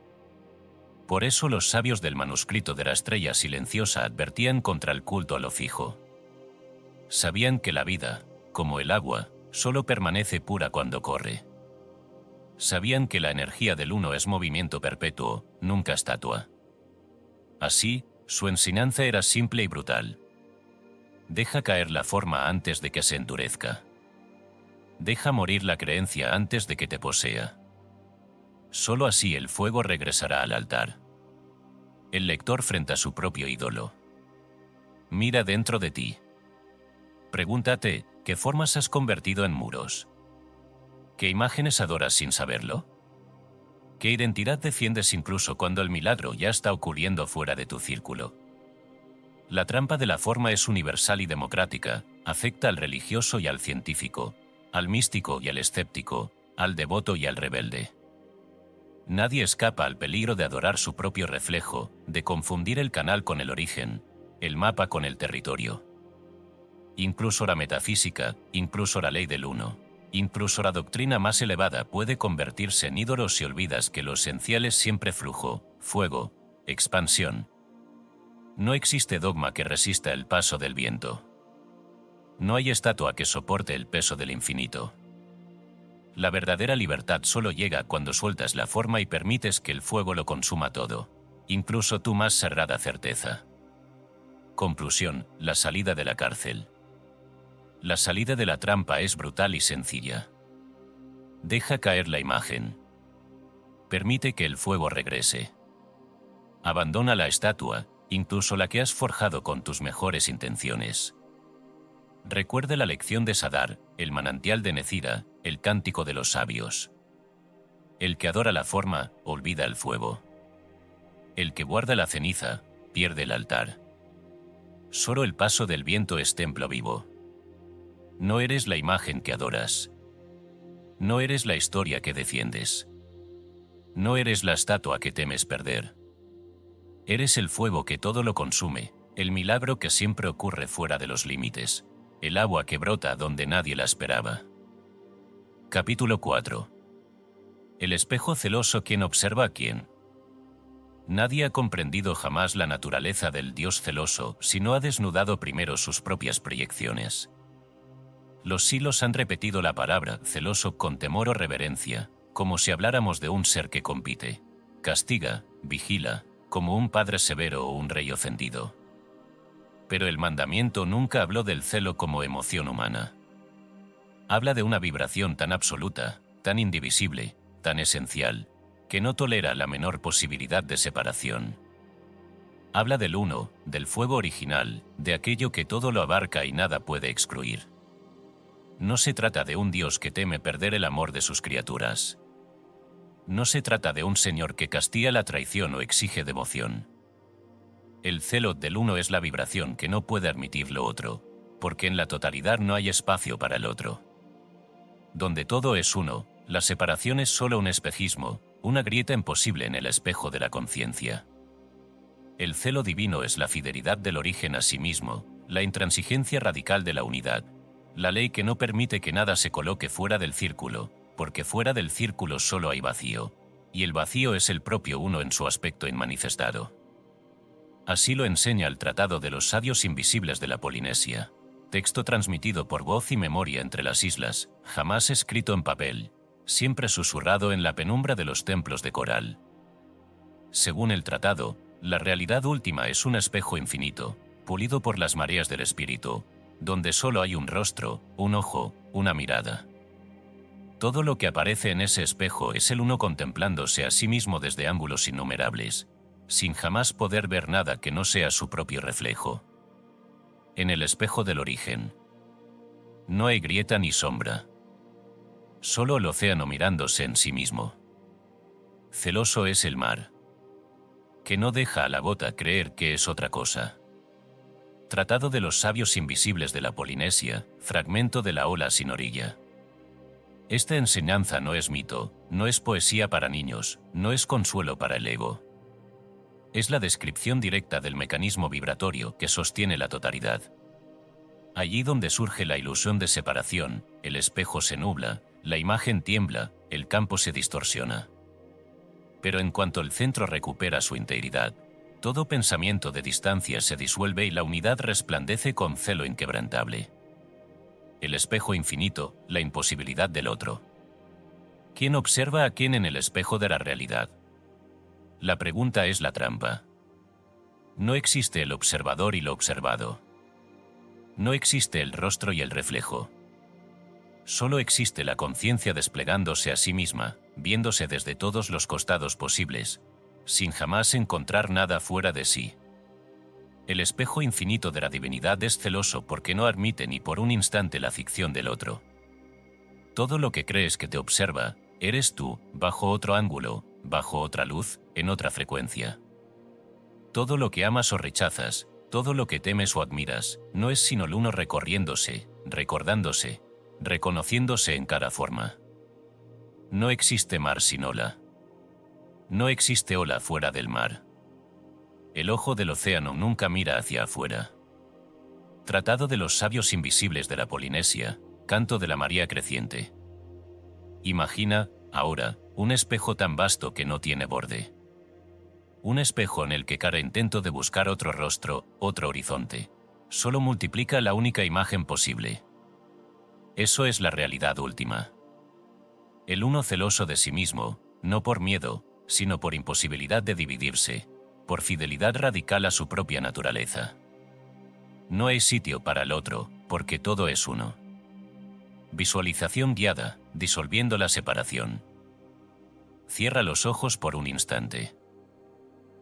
Por eso los sabios del manuscrito de la estrella silenciosa advertían contra el culto a lo fijo. Sabían que la vida, como el agua, solo permanece pura cuando corre. Sabían que la energía del uno es movimiento perpetuo, nunca estatua. Así, su enseñanza era simple y brutal. Deja caer la forma antes de que se endurezca. Deja morir la creencia antes de que te posea. Solo así el fuego regresará al altar. El lector frente a su propio ídolo. Mira dentro de ti. Pregúntate, ¿qué formas has convertido en muros? ¿Qué imágenes adoras sin saberlo? ¿Qué identidad defiendes incluso cuando el milagro ya está ocurriendo fuera de tu círculo? La trampa de la forma es universal y democrática, afecta al religioso y al científico, al místico y al escéptico, al devoto y al rebelde. Nadie escapa al peligro de adorar su propio reflejo, de confundir el canal con el origen, el mapa con el territorio. Incluso la metafísica, incluso la ley del uno, incluso la doctrina más elevada puede convertirse en ídolo si olvidas que lo esencial es siempre flujo, fuego, expansión. No existe dogma que resista el paso del viento. No hay estatua que soporte el peso del infinito. La verdadera libertad solo llega cuando sueltas la forma y permites que el fuego lo consuma todo, incluso tu más cerrada certeza. Conclusión: la salida de la cárcel. La salida de la trampa es brutal y sencilla. Deja caer la imagen. Permite que el fuego regrese. Abandona la estatua, incluso la que has forjado con tus mejores intenciones. Recuerde la lección de Sadar, el manantial de Necira, el cántico de los sabios. El que adora la forma, olvida el fuego. El que guarda la ceniza, pierde el altar. Solo el paso del viento es templo vivo. No eres la imagen que adoras. No eres la historia que defiendes. No eres la estatua que temes perder. Eres el fuego que todo lo consume, el milagro que siempre ocurre fuera de los límites, el agua que brota donde nadie la esperaba. Capítulo 4. El espejo celoso, ¿quién observa a quién? Nadie ha comprendido jamás la naturaleza del Dios celoso si no ha desnudado primero sus propias proyecciones. Los siglos han repetido la palabra celoso con temor o reverencia, como si habláramos de un ser que compite, castiga, vigila, como un padre severo o un rey ofendido. Pero el mandamiento nunca habló del celo como emoción humana. Habla de una vibración tan absoluta, tan indivisible, tan esencial, que no tolera la menor posibilidad de separación. Habla del uno, del fuego original, de aquello que todo lo abarca y nada puede excluir. No se trata de un Dios que teme perder el amor de sus criaturas. No se trata de un Señor que castiga la traición o exige devoción. El celo del uno es la vibración que no puede admitir lo otro, porque en la totalidad no hay espacio para el otro. Donde todo es uno, la separación es solo un espejismo, una grieta imposible en el espejo de la conciencia. El celo divino es la fidelidad del origen a sí mismo, la intransigencia radical de la unidad, la ley que no permite que nada se coloque fuera del círculo, porque fuera del círculo solo hay vacío, y el vacío es el propio uno en su aspecto inmanifestado. Así lo enseña el Tratado de los Sabios Invisibles de la Polinesia, texto transmitido por voz y memoria entre las islas, jamás escrito en papel, siempre susurrado en la penumbra de los templos de coral. Según el tratado, la realidad última es un espejo infinito, pulido por las mareas del espíritu, donde solo hay un rostro, un ojo, una mirada. Todo lo que aparece en ese espejo es el uno contemplándose a sí mismo desde ángulos innumerables, sin jamás poder ver nada que no sea su propio reflejo. En el espejo del origen. No hay grieta ni sombra. Solo el océano mirándose en sí mismo. Celoso es el mar, que no deja a la gota creer que es otra cosa. Tratado de los Sabios Invisibles de la Polinesia, fragmento de la ola sin orilla. Esta enseñanza no es mito, no es poesía para niños, no es consuelo para el ego. Es la descripción directa del mecanismo vibratorio que sostiene la totalidad. Allí donde surge la ilusión de separación, el espejo se nubla, la imagen tiembla, el campo se distorsiona. Pero en cuanto el centro recupera su integridad, todo pensamiento de distancia se disuelve y la unidad resplandece con celo inquebrantable. El espejo infinito, la imposibilidad del otro. ¿Quién observa a quién en el espejo de la realidad? La pregunta es la trampa. No existe el observador y lo observado. No existe el rostro y el reflejo. Solo existe la conciencia desplegándose a sí misma, viéndose desde todos los costados posibles, sin jamás encontrar nada fuera de sí. El espejo infinito de la divinidad es celoso porque no admite ni por un instante la ficción del otro. Todo lo que crees que te observa, eres tú, bajo otro ángulo, bajo otra luz, en otra frecuencia. Todo lo que amas o rechazas, todo lo que temes o admiras, no es sino el uno recorriéndose, recordándose, reconociéndose en cada forma. No existe mar sin ola. No existe ola fuera del mar. El ojo del océano nunca mira hacia afuera. Tratado de los sabios invisibles de la Polinesia, canto de la María creciente. Imagina, ahora, un espejo tan vasto que no tiene borde. Un espejo en el que cada intento de buscar otro rostro, otro horizonte, solo multiplica la única imagen posible. Eso es la realidad última. El uno celoso de sí mismo, no por miedo, sino por imposibilidad de dividirse, por fidelidad radical a su propia naturaleza. No hay sitio para el otro, porque todo es uno. Visualización guiada, disolviendo la separación. Cierra los ojos por un instante.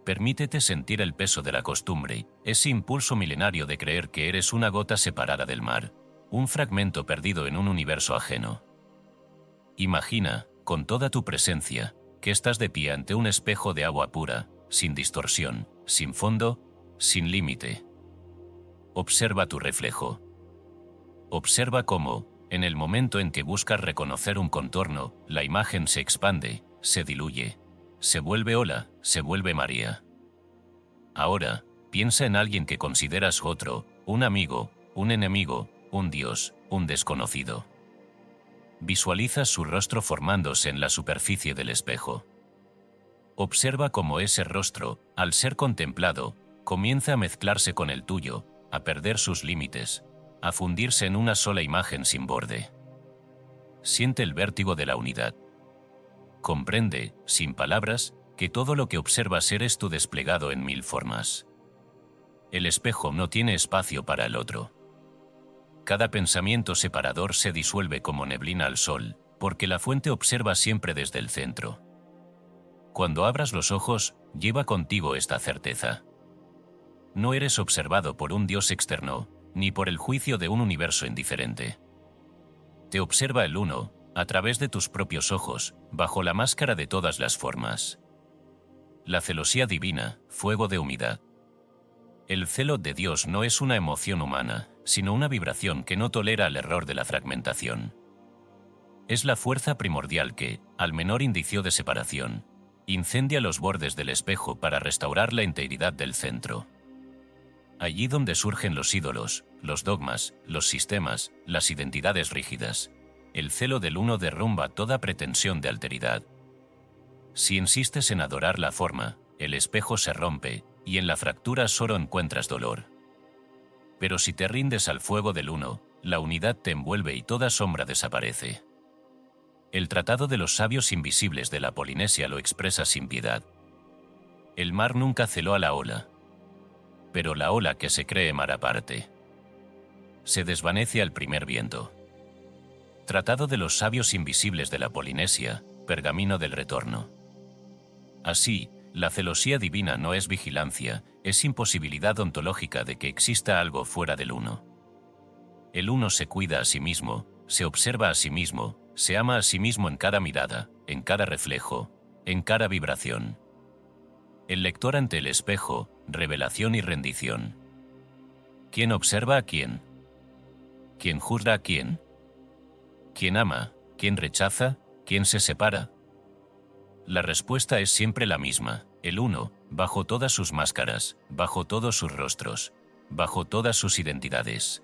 Permítete sentir el peso de la costumbre, ese impulso milenario de creer que eres una gota separada del mar, un fragmento perdido en un universo ajeno. Imagina, con toda tu presencia, que estás de pie ante un espejo de agua pura, sin distorsión, sin fondo, sin límite. Observa tu reflejo. Observa cómo, en el momento en que buscas reconocer un contorno, la imagen se expande, se diluye, se vuelve ola, se vuelve marea. Ahora, piensa en alguien que consideras otro, un amigo, un enemigo, un dios, un desconocido. Visualiza su rostro formándose en la superficie del espejo. Observa cómo ese rostro, al ser contemplado, comienza a mezclarse con el tuyo, a perder sus límites, a fundirse en una sola imagen sin borde. Siente el vértigo de la unidad. Comprende, sin palabras, que todo lo que observas eres tú desplegado en mil formas. El espejo no tiene espacio para el otro. Cada pensamiento separador se disuelve como neblina al sol, porque la fuente observa siempre desde el centro. Cuando abras los ojos, lleva contigo esta certeza. No eres observado por un Dios externo, ni por el juicio de un universo indiferente. Te observa el uno, a través de tus propios ojos, bajo la máscara de todas las formas. La celosía divina, fuego de humildad. El celo de Dios no es una emoción humana, sino una vibración que no tolera el error de la fragmentación. Es la fuerza primordial que, al menor indicio de separación, incendia los bordes del espejo para restaurar la integridad del centro. Allí donde surgen los ídolos, los dogmas, los sistemas, las identidades rígidas, el celo del uno derrumba toda pretensión de alteridad. Si insistes en adorar la forma, el espejo se rompe, y en la fractura solo encuentras dolor. Pero si te rindes al fuego del uno, la unidad te envuelve y toda sombra desaparece. El tratado de los sabios invisibles de la Polinesia lo expresa sin piedad. El mar nunca celó a la ola, pero la ola que se cree mar aparte se desvanece al primer viento. Tratado de los sabios invisibles de la Polinesia, pergamino del retorno. Así, la celosía divina no es vigilancia, es imposibilidad ontológica de que exista algo fuera del uno. El uno se cuida a sí mismo, se observa a sí mismo, se ama a sí mismo en cada mirada, en cada reflejo, en cada vibración. El lector ante el espejo, revelación y rendición. ¿Quién observa a quién? ¿Quién juzga a quién? ¿Quién ama? ¿Quién rechaza? ¿Quién se separa? La respuesta es siempre la misma, el uno, bajo todas sus máscaras, bajo todos sus rostros, bajo todas sus identidades.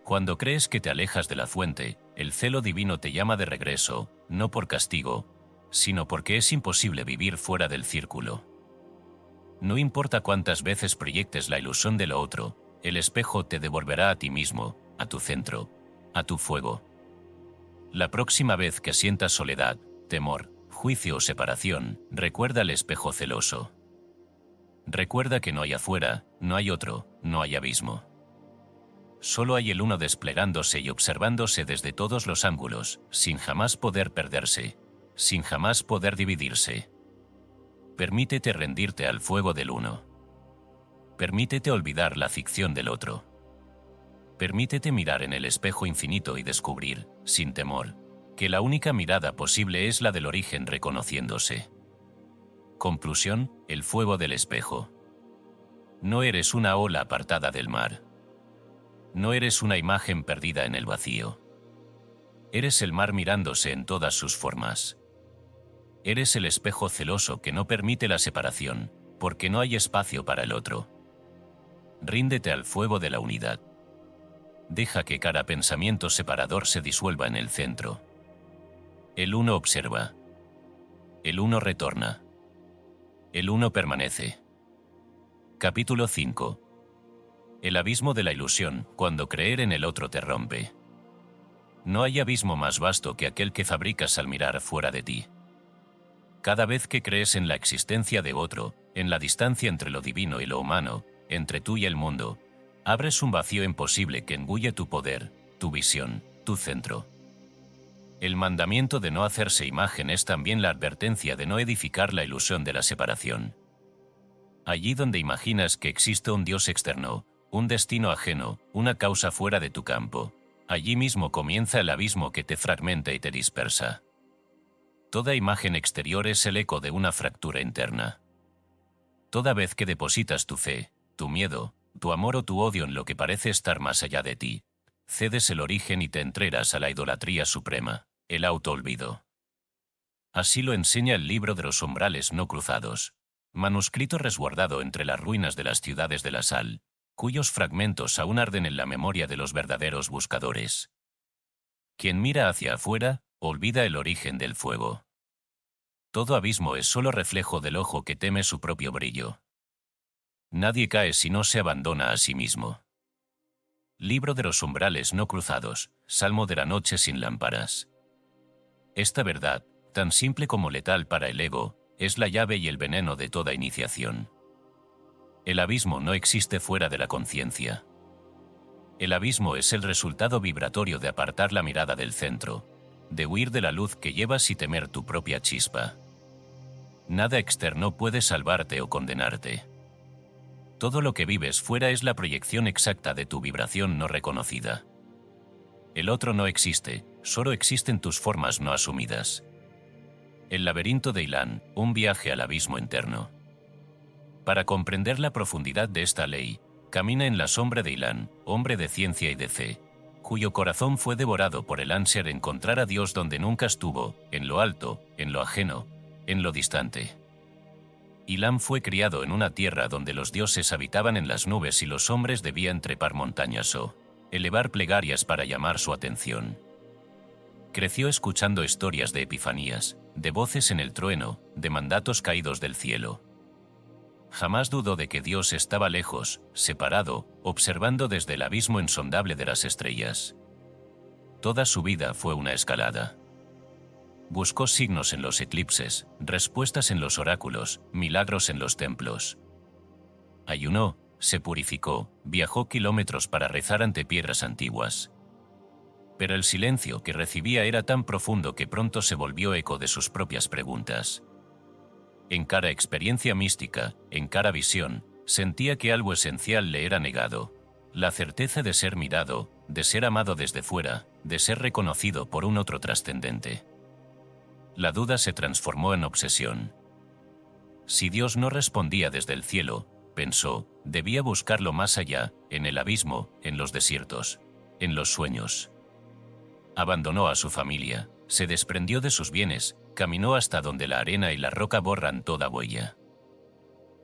Cuando crees que te alejas de la fuente, el celo divino te llama de regreso, no por castigo, sino porque es imposible vivir fuera del círculo. No importa cuántas veces proyectes la ilusión de lo otro, el espejo te devolverá a ti mismo, a tu centro, a tu fuego. La próxima vez que sientas soledad, temor, juicio o separación, recuerda el espejo celoso. Recuerda que no hay afuera, no hay otro, no hay abismo. Solo hay el uno desplegándose y observándose desde todos los ángulos, sin jamás poder perderse, sin jamás poder dividirse. Permítete rendirte al fuego del uno. Permítete olvidar la ficción del otro. Permítete mirar en el espejo infinito y descubrir, sin temor, que la única mirada posible es la del origen reconociéndose. Conclusión, el fuego del espejo. No eres una ola apartada del mar. No eres una imagen perdida en el vacío. Eres el mar mirándose en todas sus formas. Eres el espejo celoso que no permite la separación, porque no hay espacio para el otro. Ríndete al fuego de la unidad. Deja que cada pensamiento separador se disuelva en el centro. El uno observa. El uno retorna. El uno permanece. Capítulo 5. El abismo de la ilusión, cuando creer en el otro te rompe. No hay abismo más vasto que aquel que fabricas al mirar fuera de ti. Cada vez que crees en la existencia de otro, en la distancia entre lo divino y lo humano, entre tú y el mundo, abres un vacío imposible que engulle tu poder, tu visión, tu centro. El mandamiento de no hacerse imagen es también la advertencia de no edificar la ilusión de la separación. Allí donde imaginas que existe un Dios externo, un destino ajeno, una causa fuera de tu campo, allí mismo comienza el abismo que te fragmenta y te dispersa. Toda imagen exterior es el eco de una fractura interna. Toda vez que depositas tu fe, tu miedo, tu amor o tu odio en lo que parece estar más allá de ti, cedes el origen y te entregas a la idolatría suprema, el autoolvido. Así lo enseña el libro de los umbrales no cruzados, manuscrito resguardado entre las ruinas de las ciudades de la sal, cuyos fragmentos aún arden en la memoria de los verdaderos buscadores. Quien mira hacia afuera, olvida el origen del fuego. Todo abismo es solo reflejo del ojo que teme su propio brillo. Nadie cae si no se abandona a sí mismo. Libro de los umbrales no cruzados, Salmo de la noche sin lámparas. Esta verdad, tan simple como letal para el ego, es la llave y el veneno de toda iniciación. El abismo no existe fuera de la conciencia. El abismo es el resultado vibratorio de apartar la mirada del centro, de huir de la luz que llevas y temer tu propia chispa. Nada externo puede salvarte o condenarte. Todo lo que vives fuera es la proyección exacta de tu vibración no reconocida. El otro no existe, solo existen tus formas no asumidas. El laberinto de Ilan, un viaje al abismo interno. Para comprender la profundidad de esta ley, camina en la sombra de Ilan, hombre de ciencia y de fe, cuyo corazón fue devorado por el ansia de encontrar a Dios donde nunca estuvo, en lo alto, en lo ajeno, en lo distante. Ilan fue criado en una tierra donde los dioses habitaban en las nubes y los hombres debían trepar montañas o elevar plegarias para llamar su atención. Creció escuchando historias de epifanías, de voces en el trueno, de mandatos caídos del cielo. Jamás dudó de que Dios estaba lejos, separado, observando desde el abismo insondable de las estrellas. Toda su vida fue una escalada. Buscó signos en los eclipses, respuestas en los oráculos, milagros en los templos. Ayunó, se purificó, viajó kilómetros para rezar ante piedras antiguas. Pero el silencio que recibía era tan profundo que pronto se volvió eco de sus propias preguntas. En cada experiencia mística, en cada visión, sentía que algo esencial le era negado: la certeza de ser mirado, de ser amado desde fuera, de ser reconocido por un otro trascendente. La duda se transformó en obsesión. Si Dios no respondía desde el cielo, pensó, debía buscarlo más allá, en el abismo, en los desiertos, en los sueños. Abandonó a su familia, se desprendió de sus bienes, caminó hasta donde la arena y la roca borran toda huella.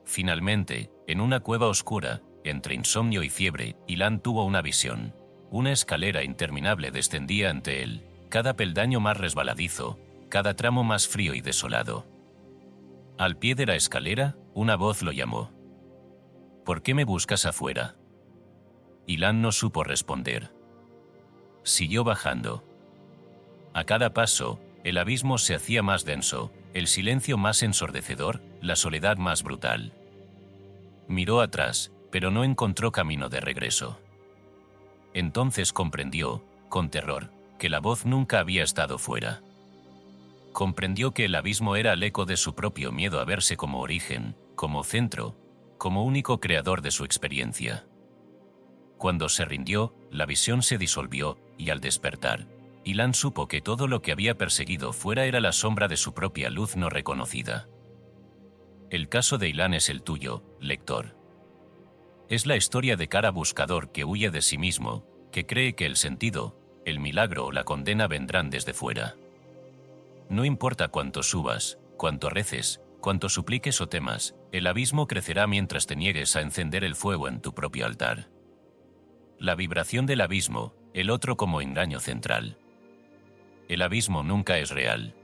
Finalmente, en una cueva oscura, entre insomnio y fiebre, Ilan tuvo una visión. Una escalera interminable descendía ante él, cada peldaño más resbaladizo, cada tramo más frío y desolado. Al pie de la escalera, una voz lo llamó. ¿Por qué me buscas afuera? Ilan no supo responder. Siguió bajando. A cada paso, el abismo se hacía más denso, el silencio más ensordecedor, la soledad más brutal. Miró atrás, pero no encontró camino de regreso. Entonces comprendió, con terror, que la voz nunca había estado fuera. Comprendió que el abismo era el eco de su propio miedo a verse como origen, como centro, como único creador de su experiencia. Cuando se rindió, la visión se disolvió, y al despertar, Ilan supo que todo lo que había perseguido fuera era la sombra de su propia luz no reconocida. El caso de Ilan es el tuyo, lector. Es la historia de cada buscador que huye de sí mismo, que cree que el sentido, el milagro o la condena vendrán desde fuera. No importa cuánto subas, cuánto reces, cuánto supliques o temas, el abismo crecerá mientras te niegues a encender el fuego en tu propio altar. La vibración del abismo, el otro como engaño central. El abismo nunca es real.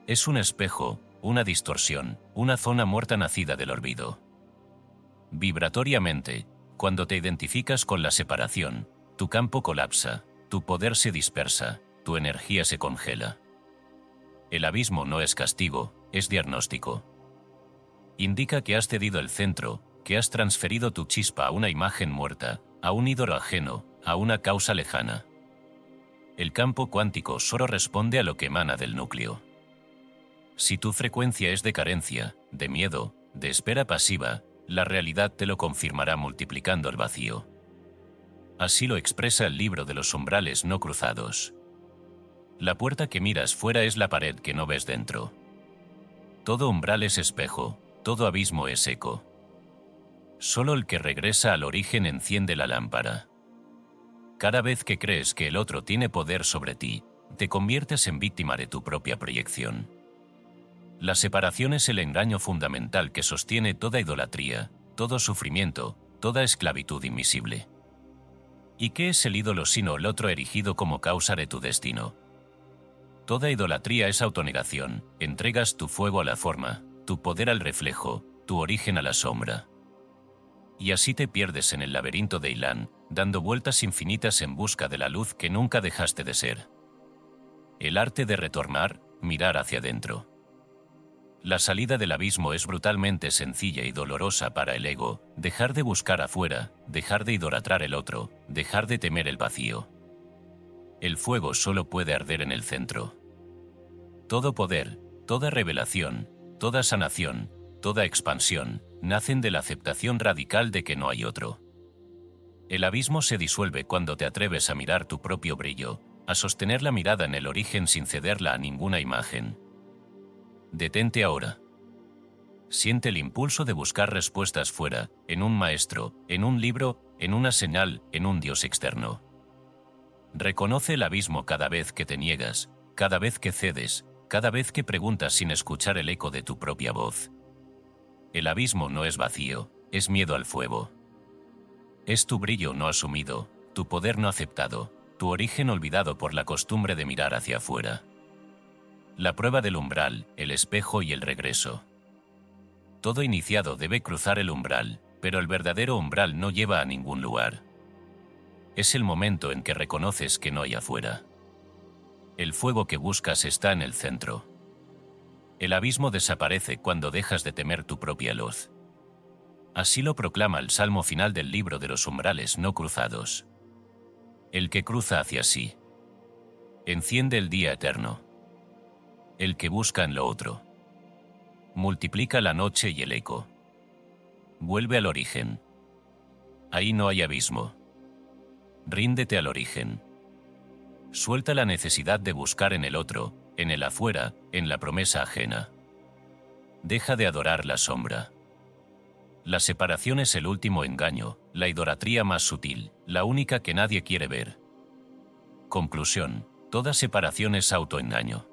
Es un espejo, una distorsión, una zona muerta nacida del olvido. Vibratoriamente, cuando te identificas con la separación, tu campo colapsa, tu poder se dispersa, tu energía se congela. El abismo no es castigo, es diagnóstico. Indica que has cedido el centro, que has transferido tu chispa a una imagen muerta, a un ídolo ajeno, a una causa lejana. El campo cuántico solo responde a lo que emana del núcleo. Si tu frecuencia es de carencia, de miedo, de espera pasiva, la realidad te lo confirmará multiplicando el vacío. Así lo expresa el libro de los umbrales no cruzados. La puerta que miras fuera es la pared que no ves dentro. Todo umbral es espejo, todo abismo es eco. Solo el que regresa al origen enciende la lámpara. Cada vez que crees que el otro tiene poder sobre ti, te conviertes en víctima de tu propia proyección. La separación es el engaño fundamental que sostiene toda idolatría, todo sufrimiento, toda esclavitud invisible. ¿Y qué es el ídolo sino el otro erigido como causa de tu destino? Toda idolatría es autonegación, entregas tu fuego a la forma, tu poder al reflejo, tu origen a la sombra. Y así te pierdes en el laberinto de Ilan, dando vueltas infinitas en busca de la luz que nunca dejaste de ser. El arte de retornar, mirar hacia adentro. La salida del abismo es brutalmente sencilla y dolorosa para el ego, dejar de buscar afuera, dejar de idolatrar el otro, dejar de temer el vacío. El fuego solo puede arder en el centro. Todo poder, toda revelación, toda sanación, toda expansión, nacen de la aceptación radical de que no hay otro. El abismo se disuelve cuando te atreves a mirar tu propio brillo, a sostener la mirada en el origen sin cederla a ninguna imagen. Detente ahora. Siente el impulso de buscar respuestas fuera, en un maestro, en un libro, en una señal, en un Dios externo. Reconoce el abismo cada vez que te niegas, cada vez que cedes, cada vez que preguntas sin escuchar el eco de tu propia voz. El abismo no es vacío, es miedo al fuego. Es tu brillo no asumido, tu poder no aceptado, tu origen olvidado por la costumbre de mirar hacia afuera. La prueba del umbral, el espejo y el regreso. Todo iniciado debe cruzar el umbral, pero el verdadero umbral no lleva a ningún lugar. Es el momento en que reconoces que no hay afuera. El fuego que buscas está en el centro. El abismo desaparece cuando dejas de temer tu propia luz. Así lo proclama el salmo final del libro de los umbrales no cruzados. El que cruza hacia sí. Enciende el día eterno. El que busca en lo otro. Multiplica la noche y el eco. Vuelve al origen. Ahí no hay abismo. Ríndete al origen. Suelta la necesidad de buscar en el otro, en el afuera, en la promesa ajena. Deja de adorar la sombra. La separación es el último engaño, la idolatría más sutil, la única que nadie quiere ver. Conclusión: toda separación es autoengaño.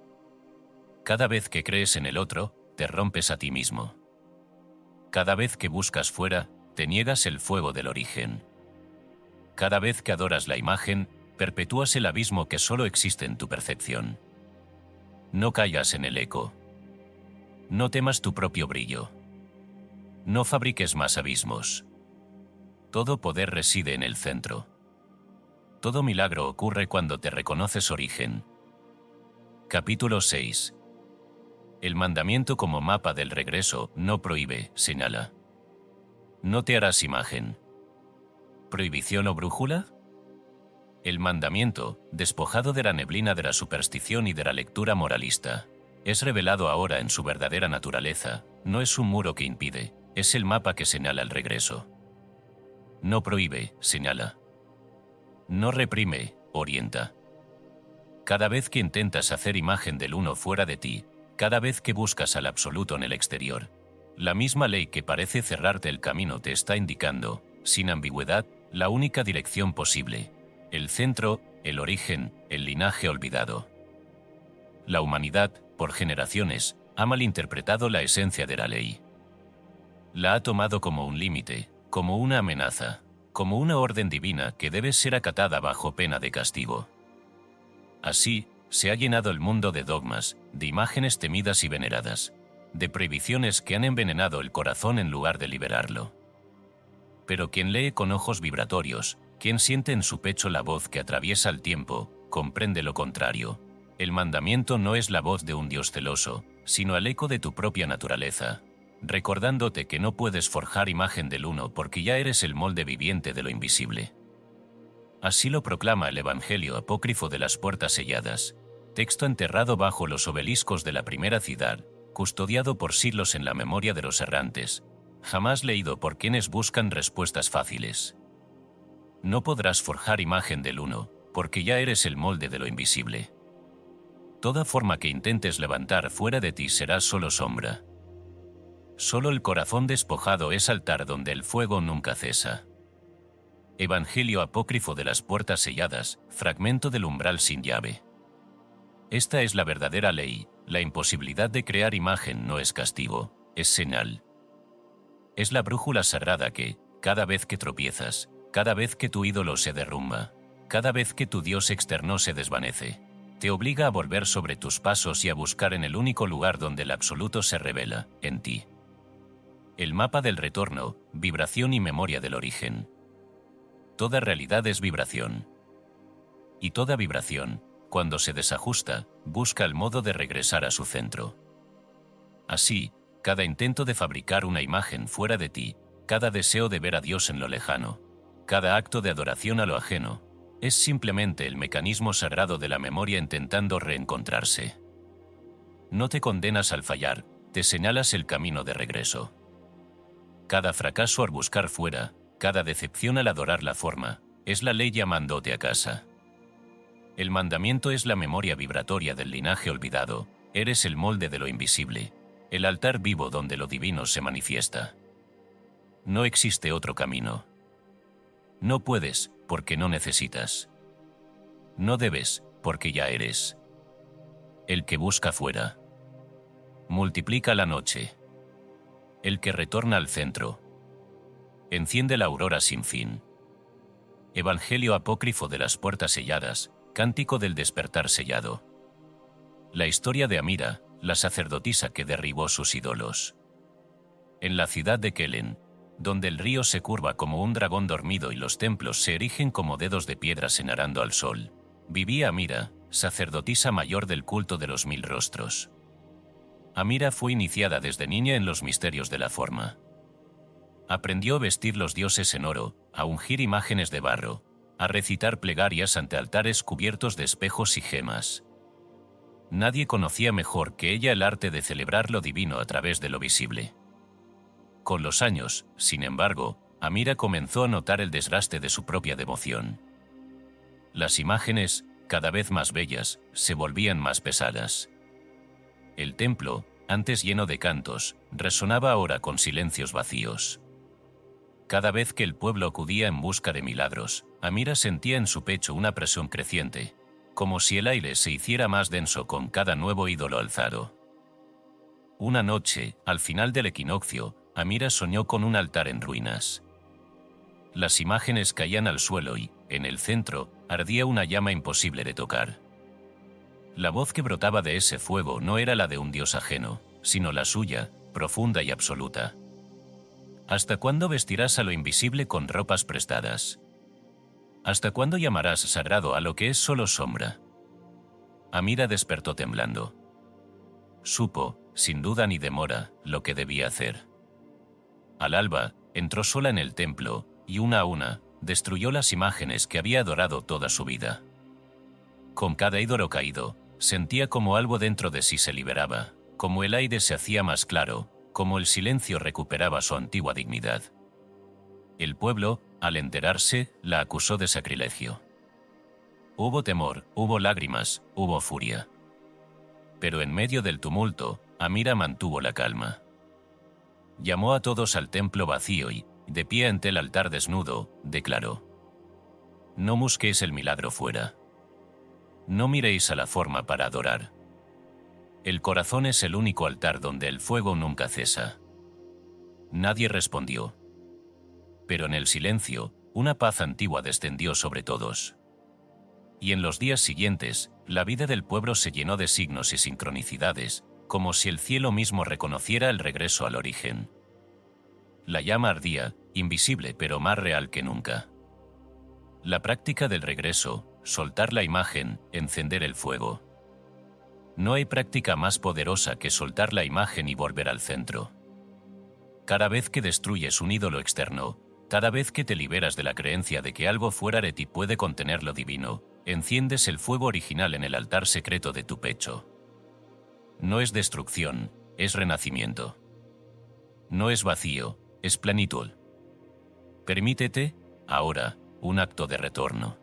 Cada vez que crees en el otro, te rompes a ti mismo. Cada vez que buscas fuera, te niegas el fuego del origen. Cada vez que adoras la imagen, perpetúas el abismo que solo existe en tu percepción. No caigas en el eco. No temas tu propio brillo. No fabriques más abismos. Todo poder reside en el centro. Todo milagro ocurre cuando te reconoces origen. Capítulo 6. El mandamiento como mapa del regreso no prohíbe, señala. No te harás imagen. ¿Prohibición o brújula? El mandamiento, despojado de la neblina de la superstición y de la lectura moralista, es revelado ahora en su verdadera naturaleza, no es un muro que impide, es el mapa que señala el regreso. No prohíbe, señala. No reprime, orienta. Cada vez que intentas hacer imagen del uno fuera de ti, cada vez que buscas al absoluto en el exterior, la misma ley que parece cerrarte el camino te está indicando, sin ambigüedad, la única dirección posible, el centro, el origen, el linaje olvidado. La humanidad, por generaciones, ha malinterpretado la esencia de la ley. La ha tomado como un límite, como una amenaza, como una orden divina que debe ser acatada bajo pena de castigo. Así, se ha llenado el mundo de dogmas, de imágenes temidas y veneradas, de prohibiciones que han envenenado el corazón en lugar de liberarlo. Pero quien lee con ojos vibratorios, quien siente en su pecho la voz que atraviesa el tiempo, comprende lo contrario. El mandamiento no es la voz de un Dios celoso, sino el eco de tu propia naturaleza, recordándote que no puedes forjar imagen del uno porque ya eres el molde viviente de lo invisible. Así lo proclama el Evangelio apócrifo de las puertas selladas, texto enterrado bajo los obeliscos de la primera ciudad, custodiado por siglos en la memoria de los errantes, jamás leído por quienes buscan respuestas fáciles. No podrás forjar imagen del uno, porque ya eres el molde de lo invisible. Toda forma que intentes levantar fuera de ti será solo sombra. Solo el corazón despojado es altar donde el fuego nunca cesa. Evangelio apócrifo de las puertas selladas, fragmento del umbral sin llave. Esta es la verdadera ley, la imposibilidad de crear imagen no es castigo, es señal. Es la brújula sagrada que, cada vez que tropiezas, cada vez que tu ídolo se derrumba, cada vez que tu Dios externo se desvanece, te obliga a volver sobre tus pasos y a buscar en el único lugar donde el absoluto se revela, en ti. El mapa del retorno, vibración y memoria del origen. Toda realidad es vibración. Y toda vibración, cuando se desajusta, busca el modo de regresar a su centro. Así, cada intento de fabricar una imagen fuera de ti, cada deseo de ver a Dios en lo lejano, cada acto de adoración a lo ajeno, es simplemente el mecanismo sagrado de la memoria intentando reencontrarse. No te condenas al fallar, te señalas el camino de regreso. Cada fracaso al buscar fuera, cada decepción al adorar la forma, es la ley llamándote a casa. El mandamiento es la memoria vibratoria del linaje olvidado, eres el molde de lo invisible, el altar vivo donde lo divino se manifiesta. No existe otro camino. No puedes, porque no necesitas. No debes, porque ya eres. El que busca fuera. Multiplica la noche. El que retorna al centro. Enciende la aurora sin fin. Evangelio apócrifo de las puertas selladas, cántico del despertar sellado. La historia de Amira, la sacerdotisa que derribó sus ídolos. En la ciudad de Kelen, donde el río se curva como un dragón dormido y los templos se erigen como dedos de piedra señalando al sol, vivía Amira, sacerdotisa mayor del culto de los 1000 rostros. Amira fue iniciada desde niña en los misterios de la forma. Aprendió a vestir los dioses en oro, a ungir imágenes de barro, a recitar plegarias ante altares cubiertos de espejos y gemas. Nadie conocía mejor que ella el arte de celebrar lo divino a través de lo visible. Con los años, sin embargo, Amira comenzó a notar el desgaste de su propia devoción. Las imágenes, cada vez más bellas, se volvían más pesadas. El templo, antes lleno de cantos, resonaba ahora con silencios vacíos. Cada vez que el pueblo acudía en busca de milagros, Amira sentía en su pecho una presión creciente, como si el aire se hiciera más denso con cada nuevo ídolo alzado. Una noche, al final del equinoccio, Amira soñó con un altar en ruinas. Las imágenes caían al suelo y, en el centro, ardía una llama imposible de tocar. La voz que brotaba de ese fuego no era la de un dios ajeno, sino la suya, profunda y absoluta. ¿Hasta cuándo vestirás a lo invisible con ropas prestadas? ¿Hasta cuándo llamarás sagrado a lo que es solo sombra? Amira despertó temblando. Supo, sin duda ni demora, lo que debía hacer. Al alba, entró sola en el templo, y una a una, destruyó las imágenes que había adorado toda su vida. Con cada ídolo caído, sentía como algo dentro de sí se liberaba, como el aire se hacía más claro, como el silencio recuperaba su antigua dignidad. El pueblo, al enterarse, la acusó de sacrilegio. Hubo temor, hubo lágrimas, hubo furia. Pero en medio del tumulto, Amira mantuvo la calma. Llamó a todos al templo vacío y, de pie ante el altar desnudo, declaró: «No busquéis el milagro fuera. No miréis a la forma para adorar. El corazón es el único altar donde el fuego nunca cesa». Nadie respondió. Pero en el silencio, una paz antigua descendió sobre todos. Y en los días siguientes, la vida del pueblo se llenó de signos y sincronicidades, como si el cielo mismo reconociera el regreso al origen. La llama ardía, invisible pero más real que nunca. La práctica del regreso, soltar la imagen, encender el fuego. No hay práctica más poderosa que soltar la imagen y volver al centro. Cada vez que destruyes un ídolo externo, cada vez que te liberas de la creencia de que algo fuera de ti puede contener lo divino, enciendes el fuego original en el altar secreto de tu pecho. No es destrucción, es renacimiento. No es vacío, es plenitud. Permítete, ahora, un acto de retorno.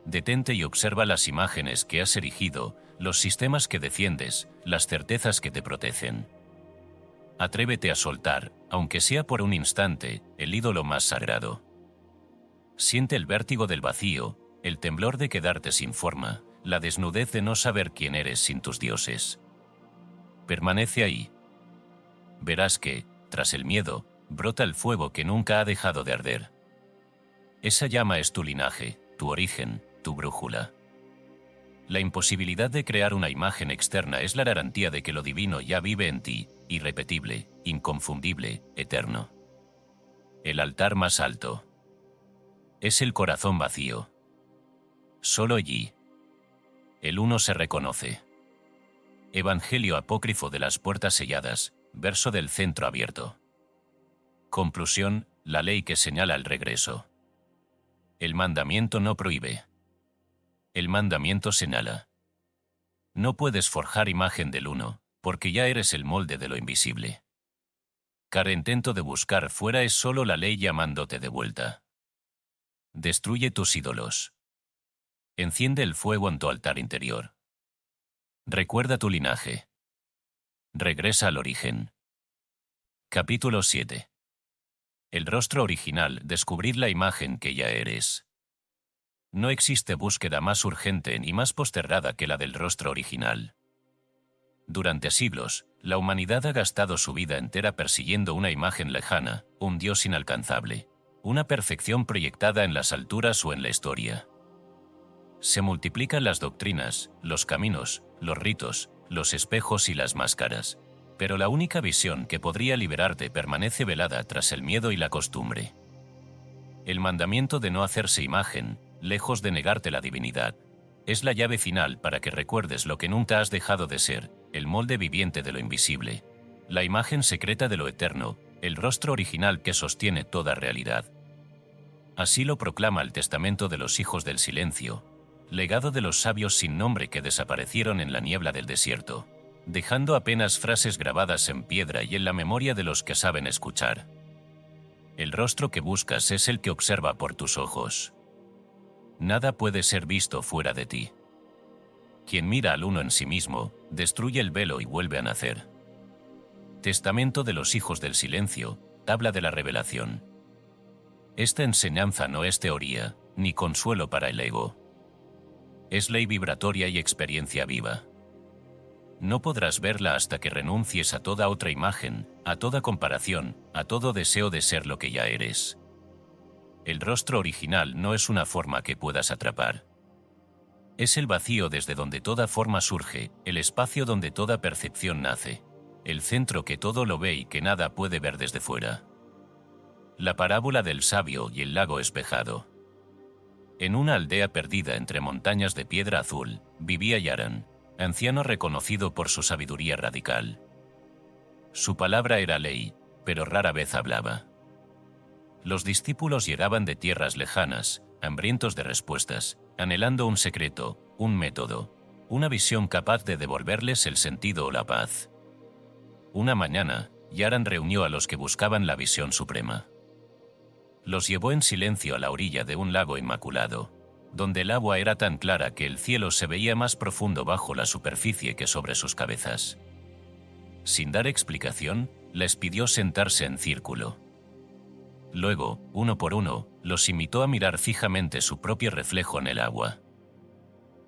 Detente y observa las imágenes que has erigido, los sistemas que defiendes, las certezas que te protegen. Atrévete a soltar, aunque sea por un instante, el ídolo más sagrado. Siente el vértigo del vacío, el temblor de quedarte sin forma, la desnudez de no saber quién eres sin tus dioses. Permanece ahí. Verás que, tras el miedo, brota el fuego que nunca ha dejado de arder. Esa llama es tu linaje, tu origen, tu brújula. La imposibilidad de crear una imagen externa es la garantía de que lo divino ya vive en ti, irrepetible, inconfundible, eterno. El altar más alto. Es el corazón vacío. Solo allí. El uno se reconoce. Evangelio apócrifo de las puertas selladas, verso del centro abierto. Conclusión, la ley que señala el regreso. El mandamiento no prohíbe. El mandamiento señala. No puedes forjar imagen del uno, porque ya eres el molde de lo invisible. Cada intento de buscar fuera es solo la ley llamándote de vuelta. Destruye tus ídolos. Enciende el fuego en tu altar interior. Recuerda tu linaje. Regresa al origen. Capítulo 7. El rostro original, descubrir la imagen que ya eres. No existe búsqueda más urgente ni más postergada que la del rostro original. Durante siglos, la humanidad ha gastado su vida entera persiguiendo una imagen lejana, un Dios inalcanzable, una perfección proyectada en las alturas o en la historia. Se multiplican las doctrinas, los caminos, los ritos, los espejos y las máscaras, pero la única visión que podría liberarte permanece velada tras el miedo y la costumbre. El mandamiento de no hacerse imagen, lejos de negarte la divinidad, es la llave final para que recuerdes lo que nunca has dejado de ser, el molde viviente de lo invisible, la imagen secreta de lo eterno, el rostro original que sostiene toda realidad. Así lo proclama el Testamento de los Hijos del Silencio, legado de los sabios sin nombre que desaparecieron en la niebla del desierto, dejando apenas frases grabadas en piedra y en la memoria de los que saben escuchar. El rostro que buscas es el que observa por tus ojos. Nada puede ser visto fuera de ti. Quien mira al uno en sí mismo, destruye el velo y vuelve a nacer. Testamento de los Hijos del Silencio, tabla de la revelación. Esta enseñanza no es teoría, ni consuelo para el ego. Es ley vibratoria y experiencia viva. No podrás verla hasta que renuncies a toda otra imagen, a toda comparación, a todo deseo de ser lo que ya eres. El rostro original no es una forma que puedas atrapar. Es el vacío desde donde toda forma surge, el espacio donde toda percepción nace, el centro que todo lo ve y que nada puede ver desde fuera. La parábola del sabio y el lago espejado. En una aldea perdida entre montañas de piedra azul, vivía Yaran, anciano reconocido por su sabiduría radical. Su palabra era ley, pero rara vez hablaba. Los discípulos llegaban de tierras lejanas, hambrientos de respuestas, anhelando un secreto, un método, una visión capaz de devolverles el sentido o la paz. Una mañana, Yaran reunió a los que buscaban la visión suprema. Los llevó en silencio a la orilla de un lago inmaculado, donde el agua era tan clara que el cielo se veía más profundo bajo la superficie que sobre sus cabezas. Sin dar explicación, les pidió sentarse en círculo. Luego, uno por uno, los invitó a mirar fijamente su propio reflejo en el agua.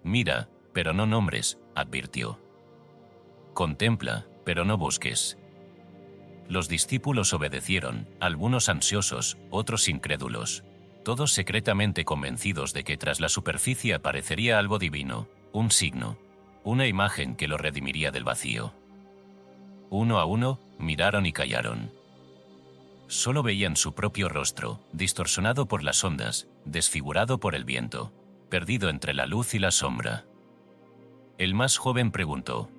«Mira, pero no nombres», advirtió. «Contempla, pero no busques». Los discípulos obedecieron, algunos ansiosos, otros incrédulos, todos secretamente convencidos de que tras la superficie aparecería algo divino, un signo, una imagen que lo redimiría del vacío. Uno a uno, miraron y callaron. Solo veían su propio rostro, distorsionado por las ondas, desfigurado por el viento, perdido entre la luz y la sombra. El más joven preguntó: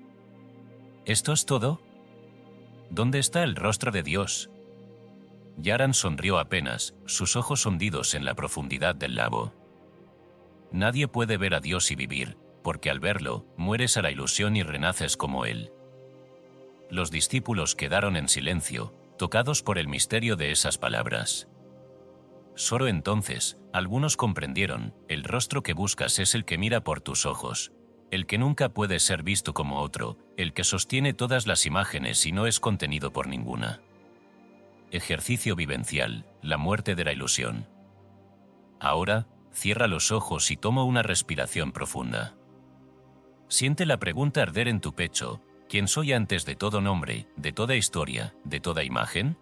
¿esto es todo? ¿Dónde está el rostro de Dios? Yaran sonrió apenas, sus ojos hundidos en la profundidad del lago. Nadie puede ver a Dios y vivir, porque al verlo, mueres a la ilusión y renaces como Él. Los discípulos quedaron en silencio, tocados por el misterio de esas palabras. Solo entonces, algunos comprendieron: el rostro que buscas es el que mira por tus ojos, el que nunca puede ser visto como otro, el que sostiene todas las imágenes y no es contenido por ninguna. Ejercicio vivencial, la muerte de la ilusión. Ahora, cierra los ojos y toma una respiración profunda. Siente la pregunta arder en tu pecho: ¿quién soy antes de todo nombre, de toda historia, de toda imagen?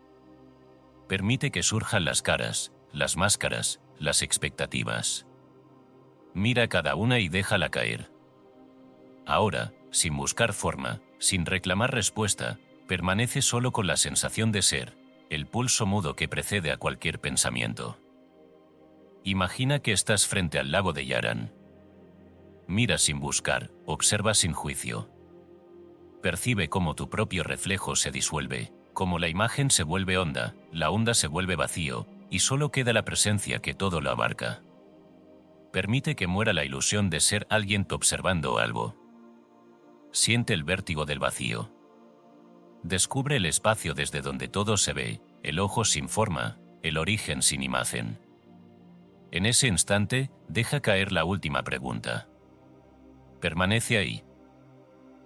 Permite que surjan las caras, las máscaras, las expectativas. Mira cada una y déjala caer. Ahora, sin buscar forma, sin reclamar respuesta, permanece solo con la sensación de ser, el pulso mudo que precede a cualquier pensamiento. Imagina que estás frente al lago de Yaran. Mira sin buscar, observa sin juicio. Percibe cómo tu propio reflejo se disuelve, cómo la imagen se vuelve honda, la onda se vuelve vacío, y solo queda la presencia que todo lo abarca. Permite que muera la ilusión de ser alguien observando algo. Siente el vértigo del vacío. Descubre el espacio desde donde todo se ve, el ojo sin forma, el origen sin imagen. En ese instante, deja caer la última pregunta. Permanece ahí.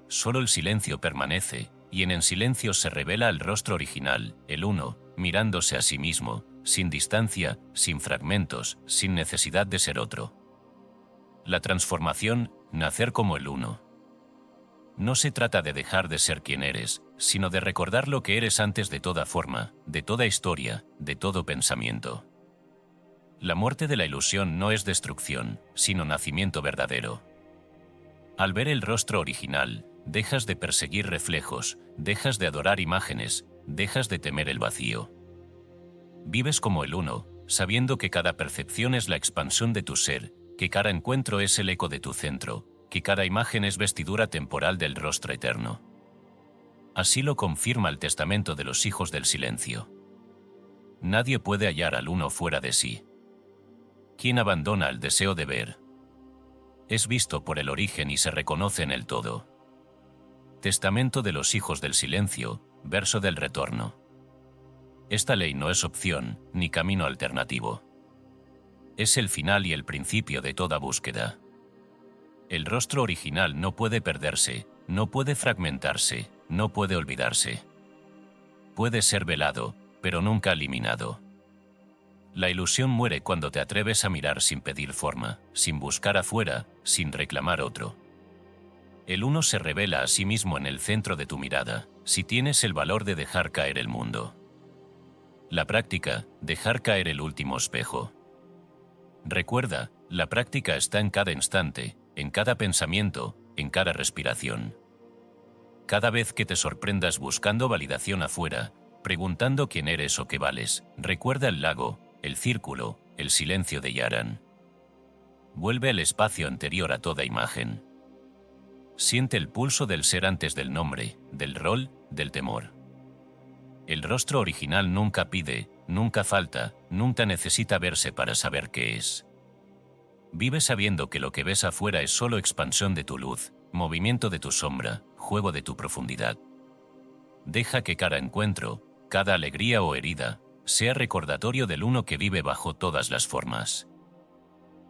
Solo el silencio permanece, y en el silencio se revela el rostro original, el uno, mirándose a sí mismo, sin distancia, sin fragmentos, sin necesidad de ser otro. La transformación, nacer como el uno. No se trata de dejar de ser quien eres, sino de recordar lo que eres antes de toda forma, de toda historia, de todo pensamiento. La muerte de la ilusión no es destrucción, sino nacimiento verdadero. Al ver el rostro original, dejas de perseguir reflejos, dejas de adorar imágenes, dejas de temer el vacío. Vives como el uno, sabiendo que cada percepción es la expansión de tu ser, que cada encuentro es el eco de tu centro, que cada imagen es vestidura temporal del rostro eterno. Así lo confirma el testamento de los hijos del silencio. Nadie puede hallar al uno fuera de sí. Quien abandona el deseo de ver es visto por el origen y se reconoce en el todo. Testamento de los hijos del silencio, verso del retorno. Esta ley no es opción, ni camino alternativo. Es el final y el principio de toda búsqueda. El rostro original no puede perderse, no puede fragmentarse, no puede olvidarse. Puede ser velado, pero nunca eliminado. La ilusión muere cuando te atreves a mirar sin pedir forma, sin buscar afuera, sin reclamar otro. El uno se revela a sí mismo en el centro de tu mirada, si tienes el valor de dejar caer el mundo. La práctica, dejar caer el último espejo. Recuerda, la práctica está en cada instante, en cada pensamiento, en cada respiración. Cada vez que te sorprendas buscando validación afuera, preguntando quién eres o qué vales, recuerda el lago, el círculo, el silencio de Yaran. Vuelve al espacio anterior a toda imagen. Siente el pulso del ser antes del nombre, del rol, del temor. El rostro original nunca pide, nunca falta, nunca necesita verse para saber qué es. Vive sabiendo que lo que ves afuera es solo expansión de tu luz, movimiento de tu sombra, juego de tu profundidad. Deja que cada encuentro, cada alegría o herida, sea recordatorio del uno que vive bajo todas las formas.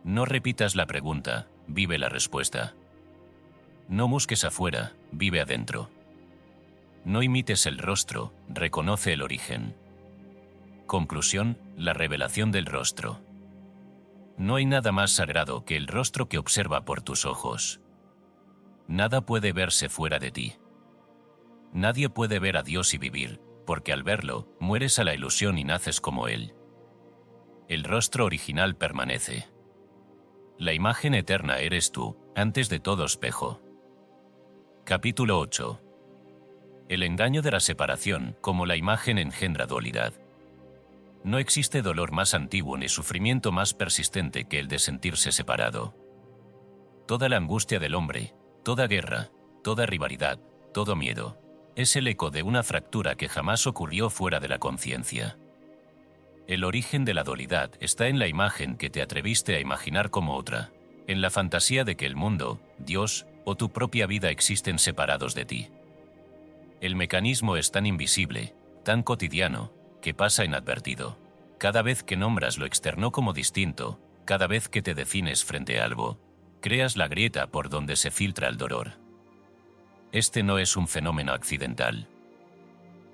No repitas la pregunta, vive la respuesta. No busques afuera, vive adentro. No imites el rostro, reconoce el origen. Conclusión, la revelación del rostro. No hay nada más sagrado que el rostro que observa por tus ojos. Nada puede verse fuera de ti. Nadie puede ver a Dios y vivir, porque al verlo, mueres a la ilusión y naces como Él. El rostro original permanece. La imagen eterna eres tú, antes de todo espejo. Capítulo 8. El engaño de la separación, como la imagen engendra dualidad. No existe dolor más antiguo ni sufrimiento más persistente que el de sentirse separado. Toda la angustia del hombre, toda guerra, toda rivalidad, todo miedo, es el eco de una fractura que jamás ocurrió fuera de la conciencia. El origen de la dualidad está en la imagen que te atreviste a imaginar como otra, en la fantasía de que el mundo, Dios o tu propia vida existen separados de ti. El mecanismo es tan invisible, tan cotidiano, que pasa inadvertido. Cada vez que nombras lo externo como distinto, cada vez que te defines frente a algo, creas la grieta por donde se filtra el dolor. Este no es un fenómeno accidental.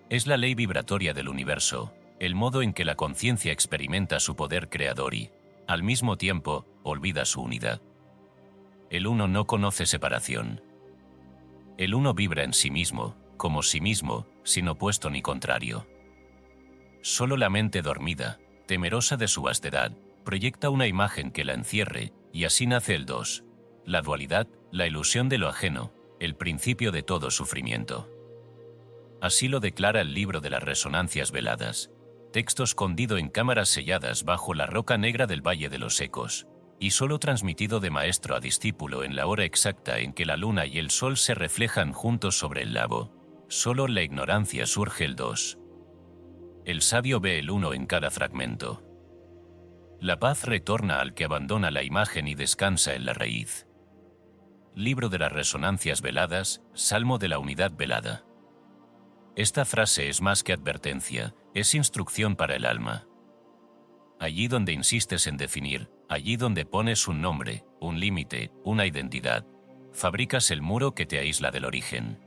Es la ley vibratoria del universo, el modo en que la conciencia experimenta su poder creador y, al mismo tiempo, olvida su unidad. El uno no conoce separación. El uno vibra en sí mismo, como sí mismo, sin opuesto ni contrario. Solo la mente dormida, temerosa de su vastedad, proyecta una imagen que la encierre, y así nace el dos, la dualidad, la ilusión de lo ajeno, el principio de todo sufrimiento. Así lo declara el libro de las resonancias veladas, texto escondido en cámaras selladas bajo la roca negra del Valle de los Ecos, y solo transmitido de maestro a discípulo en la hora exacta en que la luna y el sol se reflejan juntos sobre el lago. Solo en la ignorancia surge el dos. El sabio ve el uno en cada fragmento. La paz retorna al que abandona la imagen y descansa en la raíz. Libro de las resonancias veladas, Salmo de la unidad velada. Esta frase es más que advertencia, es instrucción para el alma. Allí donde insistes en definir, allí donde pones un nombre, un límite, una identidad, fabricas el muro que te aísla del origen.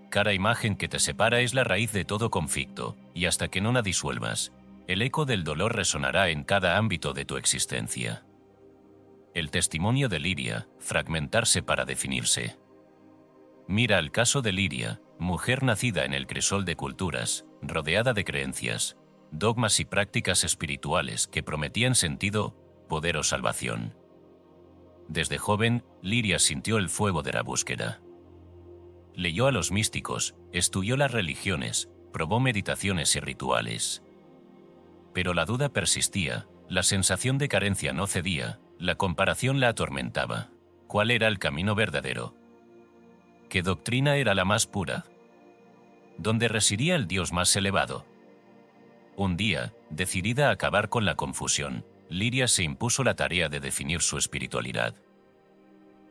Cada imagen que te separa es la raíz de todo conflicto, y hasta que no la disuelvas, el eco del dolor resonará en cada ámbito de tu existencia. El testimonio de Liria, fragmentarse para definirse. Mira el caso de Liria, mujer nacida en el crisol de culturas, rodeada de creencias, dogmas y prácticas espirituales que prometían sentido, poder o salvación. Desde joven, Liria sintió el fuego de la búsqueda. Leyó a los místicos, estudió las religiones, probó meditaciones y rituales. Pero la duda persistía, la sensación de carencia no cedía, la comparación la atormentaba. ¿Cuál era el camino verdadero? ¿Qué doctrina era la más pura? ¿Dónde residía el Dios más elevado? Un día, decidida a acabar con la confusión, Liria se impuso la tarea de definir su espiritualidad.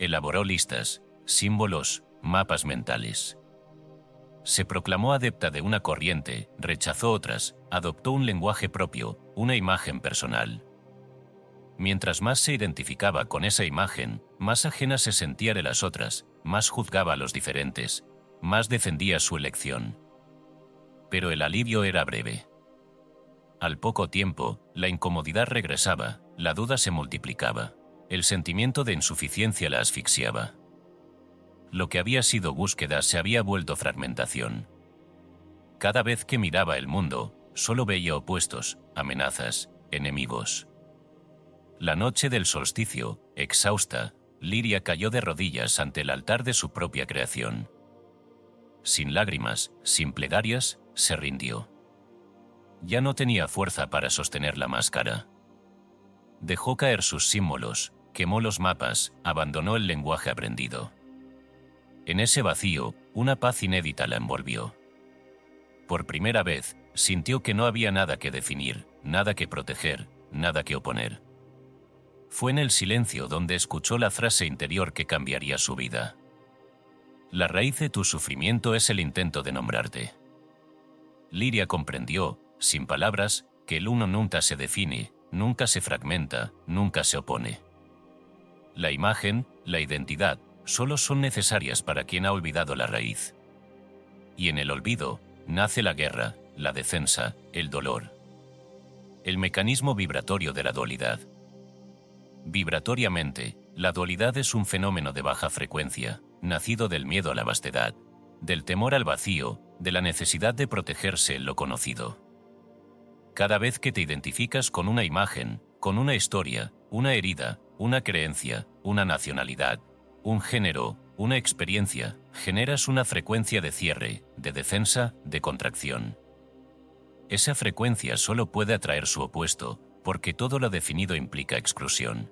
Elaboró listas, símbolos, mapas mentales. Se proclamó adepta de una corriente, rechazó otras, adoptó un lenguaje propio, una imagen personal. Mientras más se identificaba con esa imagen, más ajena se sentía de las otras, más juzgaba a los diferentes, más defendía su elección. Pero el alivio era breve. Al poco tiempo, la incomodidad regresaba, la duda se multiplicaba, el sentimiento de insuficiencia la asfixiaba. Lo que había sido búsqueda se había vuelto fragmentación. Cada vez que miraba el mundo, solo veía opuestos, amenazas, enemigos. La noche del solsticio, exhausta, Liria cayó de rodillas ante el altar de su propia creación. Sin lágrimas, sin plegarias, se rindió. Ya no tenía fuerza para sostener la máscara. Dejó caer sus símbolos, quemó los mapas, abandonó el lenguaje aprendido. En ese vacío, una paz inédita la envolvió. Por primera vez, sintió que no había nada que definir, nada que proteger, nada que oponer. Fue en el silencio donde escuchó la frase interior que cambiaría su vida. La raíz de tu sufrimiento es el intento de nombrarte. Liria comprendió, sin palabras, que el uno nunca se define, nunca se fragmenta, nunca se opone. La imagen, la identidad, solo son necesarias para quien ha olvidado la raíz. Y en el olvido, nace la guerra, la defensa, el dolor. El mecanismo vibratorio de la dualidad. Vibratoriamente, la dualidad es un fenómeno de baja frecuencia, nacido del miedo a la vastedad, del temor al vacío, de la necesidad de protegerse en lo conocido. Cada vez que te identificas con una imagen, con una historia, una herida, una creencia, una nacionalidad, un género, una experiencia, generas una frecuencia de cierre, de defensa, de contracción. Esa frecuencia solo puede atraer su opuesto, porque todo lo definido implica exclusión.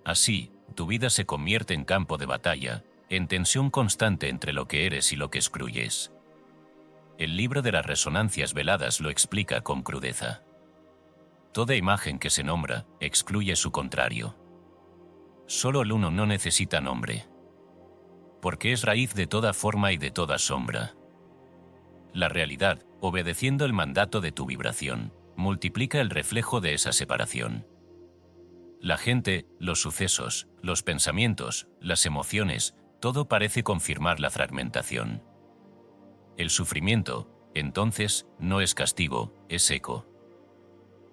Así, tu vida se convierte en campo de batalla, en tensión constante entre lo que eres y lo que excluyes. El libro de las resonancias veladas lo explica con crudeza. Toda imagen que se nombra, excluye su contrario. Solo el uno no necesita nombre. Porque es raíz de toda forma y de toda sombra. La realidad, obedeciendo el mandato de tu vibración, multiplica el reflejo de esa separación. La gente, los sucesos, los pensamientos, las emociones, todo parece confirmar la fragmentación. El sufrimiento, entonces, no es castigo, es eco.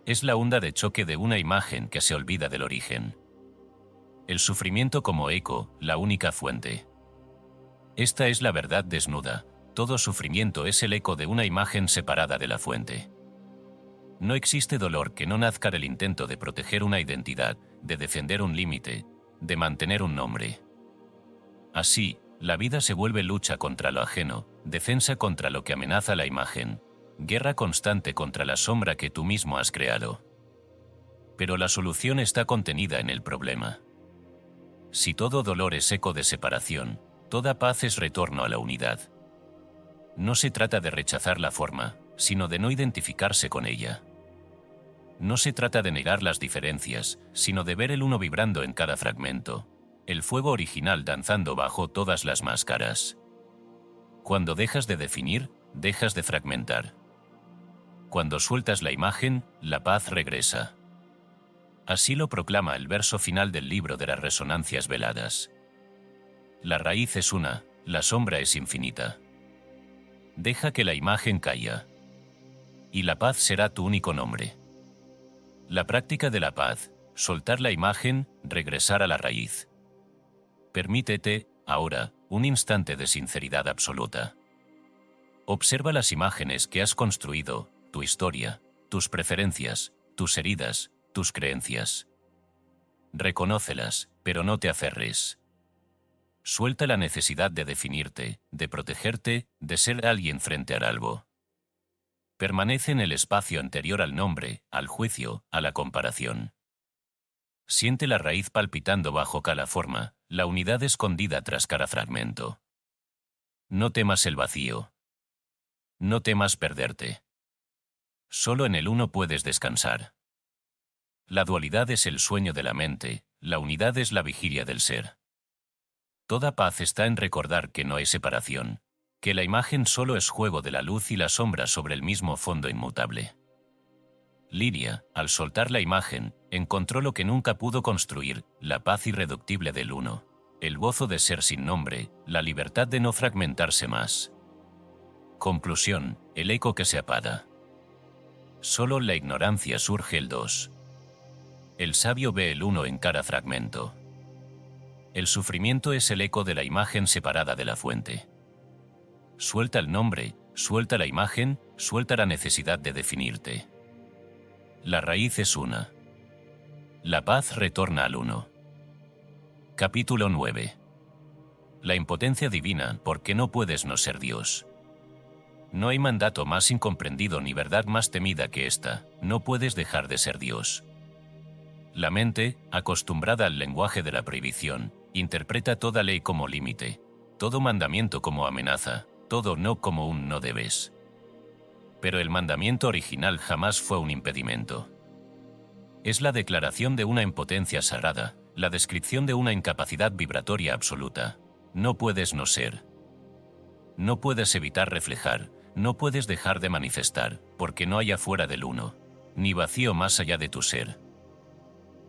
Es la onda de choque de una imagen que se olvida del origen. El sufrimiento como eco, la única fuente. Esta es la verdad desnuda. Todo sufrimiento es el eco de una imagen separada de la fuente. No existe dolor que no nazca del intento de proteger una identidad, de defender un límite, de mantener un nombre. Así, la vida se vuelve lucha contra lo ajeno, defensa contra lo que amenaza la imagen, guerra constante contra la sombra que tú mismo has creado. Pero la solución está contenida en el problema. Si todo dolor es eco de separación, toda paz es retorno a la unidad. No se trata de rechazar la forma, sino de no identificarse con ella. No se trata de negar las diferencias, sino de ver el uno vibrando en cada fragmento, el fuego original danzando bajo todas las máscaras. Cuando dejas de definir, dejas de fragmentar. Cuando sueltas la imagen, la paz regresa. Así lo proclama el verso final del libro de las resonancias veladas. La raíz es una, la sombra es infinita. Deja que la imagen caiga. Y la paz será tu único nombre. La práctica de la paz, soltar la imagen, regresar a la raíz. Permítete, ahora, un instante de sinceridad absoluta. Observa las imágenes que has construido, tu historia, tus preferencias, tus heridas, tus creencias. Reconócelas, pero no te aferres. Suelta la necesidad de definirte, de protegerte, de ser alguien frente al algo. Permanece en el espacio anterior al nombre, al juicio, a la comparación. Siente la raíz palpitando bajo cada forma, la unidad escondida tras cada fragmento. No temas el vacío. No temas perderte. Solo en el uno puedes descansar. La dualidad es el sueño de la mente, la unidad es la vigilia del ser. Toda paz está en recordar que no hay separación, que la imagen solo es juego de la luz y la sombra sobre el mismo fondo inmutable. Liria, al soltar la imagen, encontró lo que nunca pudo construir, la paz irreductible del uno, el gozo de ser sin nombre, la libertad de no fragmentarse más. Conclusión, el eco que se apaga. Solo en la ignorancia surge el dos. El sabio ve el uno en cada fragmento. El sufrimiento es el eco de la imagen separada de la fuente. Suelta el nombre, suelta la imagen, suelta la necesidad de definirte. La raíz es una. La paz retorna al uno. Capítulo 9. La impotencia divina, porque no puedes no ser Dios. No hay mandato más incomprendido ni verdad más temida que esta: no puedes dejar de ser Dios. La mente, acostumbrada al lenguaje de la prohibición, interpreta toda ley como límite, todo mandamiento como amenaza, todo no como un no debes. Pero el mandamiento original jamás fue un impedimento. Es la declaración de una impotencia sagrada, la descripción de una incapacidad vibratoria absoluta. No puedes no ser. No puedes evitar reflejar, no puedes dejar de manifestar, porque no hay afuera del uno, ni vacío más allá de tu ser.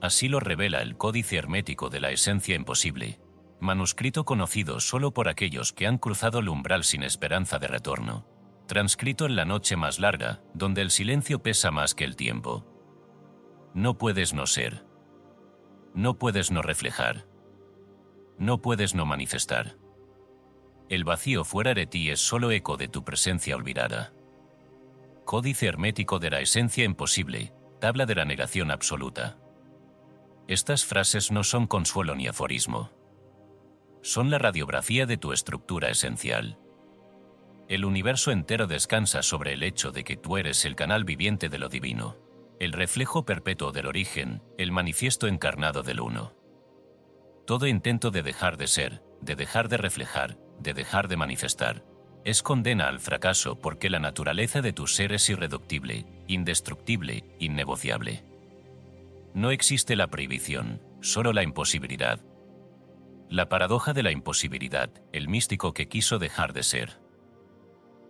Así lo revela el Códice Hermético de la Esencia Imposible, manuscrito conocido solo por aquellos que han cruzado el umbral sin esperanza de retorno, transcrito en la noche más larga, donde el silencio pesa más que el tiempo. No puedes no ser. No puedes no reflejar. No puedes no manifestar. El vacío fuera de ti es solo eco de tu presencia olvidada. Códice Hermético de la Esencia Imposible, tabla de la negación absoluta. Estas frases no son consuelo ni aforismo. Son la radiografía de tu estructura esencial. El universo entero descansa sobre el hecho de que tú eres el canal viviente de lo divino, el reflejo perpetuo del origen, el manifiesto encarnado del uno. Todo intento de dejar de ser, de dejar de reflejar, de dejar de manifestar, es condena al fracaso, porque la naturaleza de tu ser es irreductible, indestructible, innegociable. No existe la prohibición, solo la imposibilidad. La paradoja de la imposibilidad, el místico que quiso dejar de ser.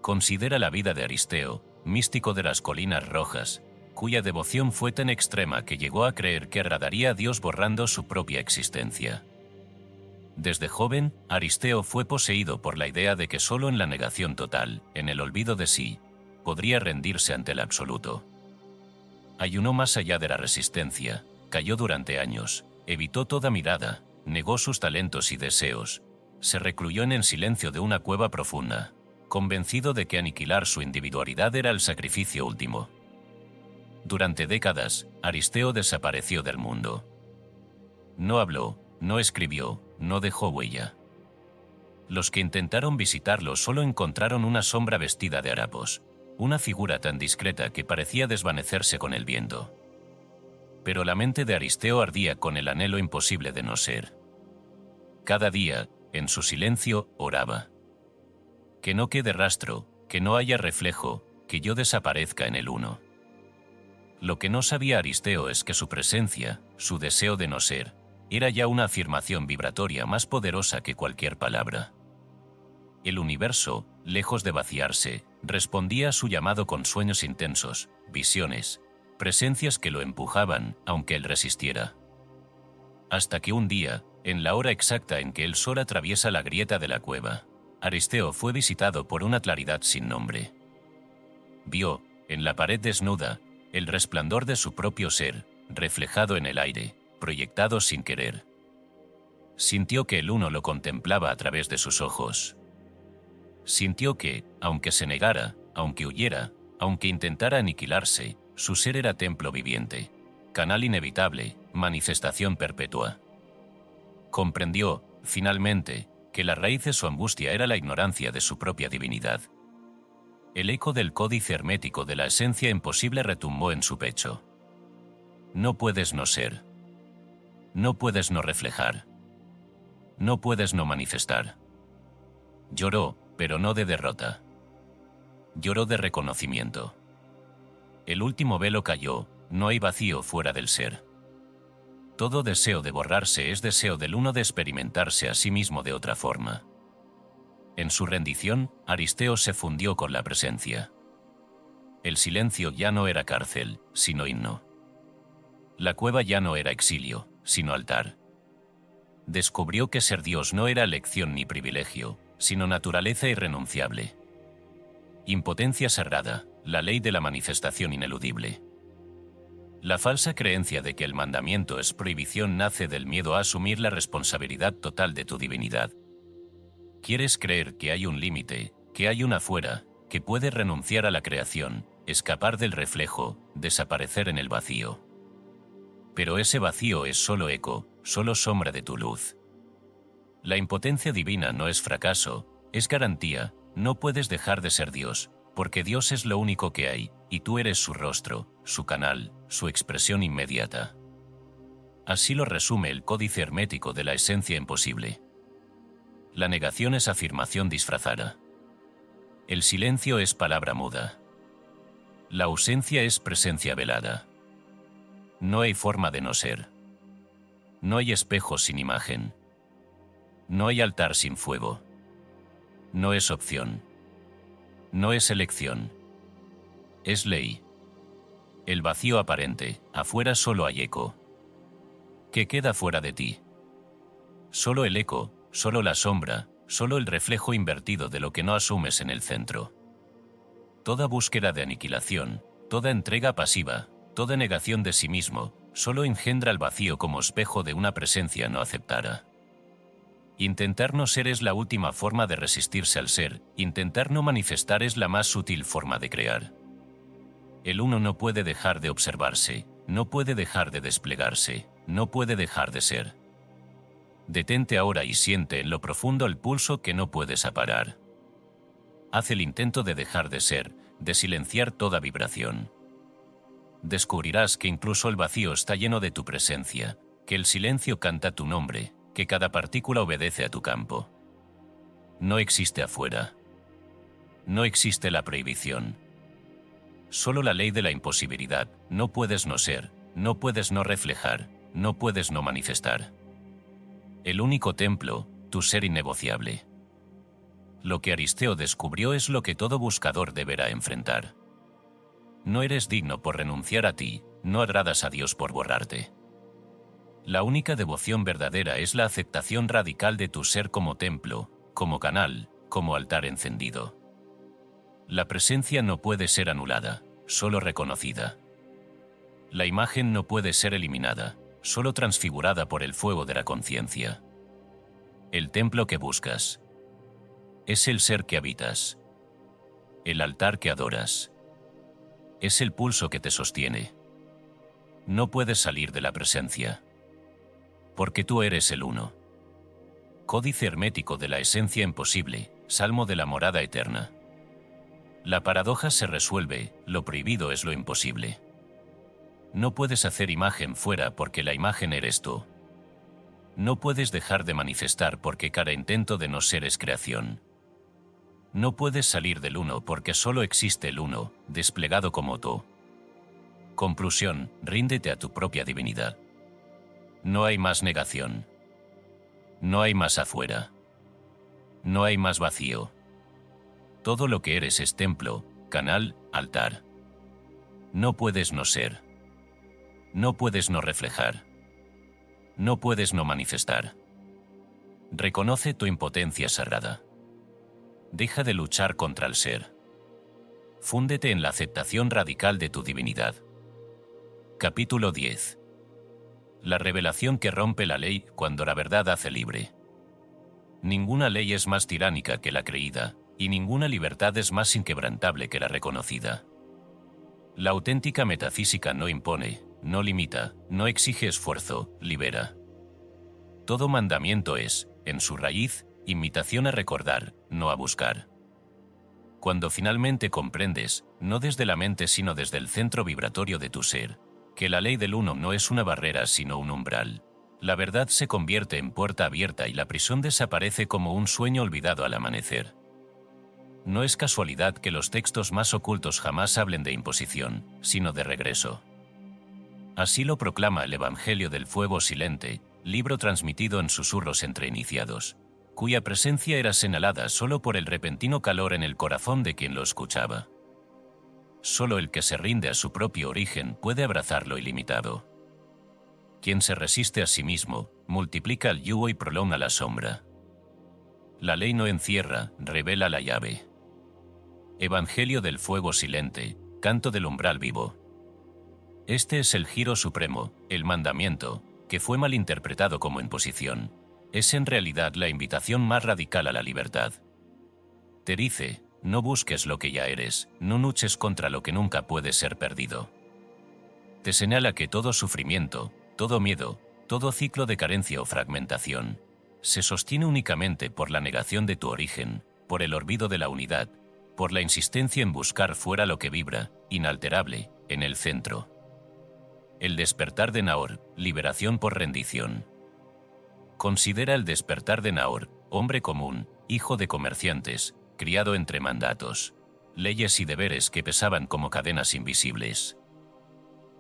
Considera la vida de Aristeo, místico de las colinas rojas, cuya devoción fue tan extrema que llegó a creer que agradaría a Dios borrando su propia existencia. Desde joven, Aristeo fue poseído por la idea de que solo en la negación total, en el olvido de sí, podría rendirse ante el absoluto. Ayunó más allá de la resistencia, cayó durante años, evitó toda mirada, negó sus talentos y deseos, se recluyó en el silencio de una cueva profunda, convencido de que aniquilar su individualidad era el sacrificio último. Durante décadas, Aristeo desapareció del mundo. No habló, no escribió, no dejó huella. Los que intentaron visitarlo solo encontraron una sombra vestida de harapos, una figura tan discreta que parecía desvanecerse con el viento. Pero la mente de Aristeo ardía con el anhelo imposible de no ser. Cada día, en su silencio, oraba. Que no quede rastro, que no haya reflejo, que yo desaparezca en el uno. Lo que no sabía Aristeo es que su presencia, su deseo de no ser, era ya una afirmación vibratoria más poderosa que cualquier palabra. El universo, lejos de vaciarse, respondía a su llamado con sueños intensos, visiones, presencias que lo empujaban, aunque él resistiera. Hasta que un día, en la hora exacta en que el sol atraviesa la grieta de la cueva, Aristeo fue visitado por una claridad sin nombre. Vio, en la pared desnuda, el resplandor de su propio ser, reflejado en el aire, proyectado sin querer. Sintió que el uno lo contemplaba a través de sus ojos. Sintió que, aunque se negara, aunque huyera, aunque intentara aniquilarse, su ser era templo viviente, canal inevitable, manifestación perpetua. Comprendió, finalmente, que la raíz de su angustia era la ignorancia de su propia divinidad. El eco del Códice Hermético de la Esencia Imposible retumbó en su pecho. No puedes no ser. No puedes no reflejar. No puedes no manifestar. Lloró, pero no de derrota. Lloró de reconocimiento. El último velo cayó, no hay vacío fuera del ser. Todo deseo de borrarse es deseo del uno de experimentarse a sí mismo de otra forma. En su rendición, Aristeo se fundió con la presencia. El silencio ya no era cárcel, sino himno. La cueva ya no era exilio, sino altar. Descubrió que ser Dios no era elección ni privilegio, sino naturaleza irrenunciable. Impotencia sagrada, la ley de la manifestación ineludible. La falsa creencia de que el mandamiento es prohibición nace del miedo a asumir la responsabilidad total de tu divinidad. Quieres creer que hay un límite, que hay un afuera, que puedes renunciar a la creación, escapar del reflejo, desaparecer en el vacío. Pero ese vacío es solo eco, solo sombra de tu luz, La impotencia divina no es fracaso, es garantía. No puedes dejar de ser Dios, porque Dios es lo único que hay, y tú eres su rostro, su canal, su expresión inmediata. Así lo resume el códice hermético de la esencia imposible. La negación es afirmación disfrazada. El silencio es palabra muda. La ausencia es presencia velada. No hay forma de no ser. No hay espejo sin imagen. No hay altar sin fuego. No es opción. No es elección. Es ley. El vacío aparente, afuera solo hay eco. ¿Qué queda fuera de ti? Solo el eco, solo la sombra, solo el reflejo invertido de lo que no asumes en el centro. Toda búsqueda de aniquilación, toda entrega pasiva, toda negación de sí mismo, solo engendra el vacío como espejo de una presencia no aceptada. Intentar no ser es la última forma de resistirse al ser, intentar no manifestar es la más sutil forma de crear. El uno no puede dejar de observarse, no puede dejar de desplegarse, no puede dejar de ser. Detente ahora y siente en lo profundo el pulso que no puedes aparar. Haz el intento de dejar de ser, de silenciar toda vibración. Descubrirás que incluso el vacío está lleno de tu presencia, que el silencio canta tu nombre, que cada partícula obedece a tu campo. No existe afuera. No existe la prohibición. Solo la ley de la imposibilidad. No puedes no ser, no puedes no reflejar, no puedes no manifestar. El único templo, tu ser innegociable. Lo que Aristeo descubrió es lo que todo buscador deberá enfrentar. No eres digno por renunciar a ti, no agradas a Dios por borrarte. La única devoción verdadera es la aceptación radical de tu ser como templo, como canal, como altar encendido. La presencia no puede ser anulada, solo reconocida. La imagen no puede ser eliminada, solo transfigurada por el fuego de la conciencia. El templo que buscas es el ser que habitas. El altar que adoras es el pulso que te sostiene. No puedes salir de la presencia, porque tú eres el uno. Códice hermético de la esencia imposible, salmo de la morada eterna. La paradoja se resuelve, lo prohibido es lo imposible. No puedes hacer imagen fuera porque la imagen eres tú. No puedes dejar de manifestar porque cada intento de no ser es creación. No puedes salir del uno porque solo existe el uno, desplegado como tú. Conclusión, ríndete a tu propia divinidad. No hay más negación. No hay más afuera. No hay más vacío. Todo lo que eres es templo, canal, altar. No puedes no ser. No puedes no reflejar. No puedes no manifestar. Reconoce tu impotencia sagrada. Deja de luchar contra el ser. Fúndete en la aceptación radical de tu divinidad. Capítulo 10. La revelación que rompe la ley cuando la verdad hace libre. Ninguna ley es más tiránica que la creída, y ninguna libertad es más inquebrantable que la reconocida. La auténtica metafísica no impone, no limita, no exige esfuerzo, libera. Todo mandamiento es, en su raíz, invitación a recordar, no a buscar. Cuando finalmente comprendes, no desde la mente sino desde el centro vibratorio de tu ser, que la ley del uno no es una barrera sino un umbral, la verdad se convierte en puerta abierta y la prisión desaparece como un sueño olvidado al amanecer. No es casualidad que los textos más ocultos jamás hablen de imposición, sino de regreso. Así lo proclama el Evangelio del Fuego Silente, libro transmitido en susurros entre iniciados, cuya presencia era señalada solo por el repentino calor en el corazón de quien lo escuchaba. Solo el que se rinde a su propio origen puede abrazar lo ilimitado. Quien se resiste a sí mismo, multiplica el yugo y prolonga la sombra. La ley no encierra, revela la llave. Evangelio del Fuego Silente, canto del umbral vivo. Este es el giro supremo, el mandamiento, que fue malinterpretado como imposición. Es en realidad la invitación más radical a la libertad. Te dice, no busques lo que ya eres, no luches contra lo que nunca puede ser perdido. Te señala que todo sufrimiento, todo miedo, todo ciclo de carencia o fragmentación, se sostiene únicamente por la negación de tu origen, por el olvido de la unidad, por la insistencia en buscar fuera lo que vibra, inalterable, en el centro. El despertar de Nahor, liberación por rendición. Considera el despertar de Nahor, hombre común, hijo de comerciantes, criado entre mandatos, leyes y deberes que pesaban como cadenas invisibles.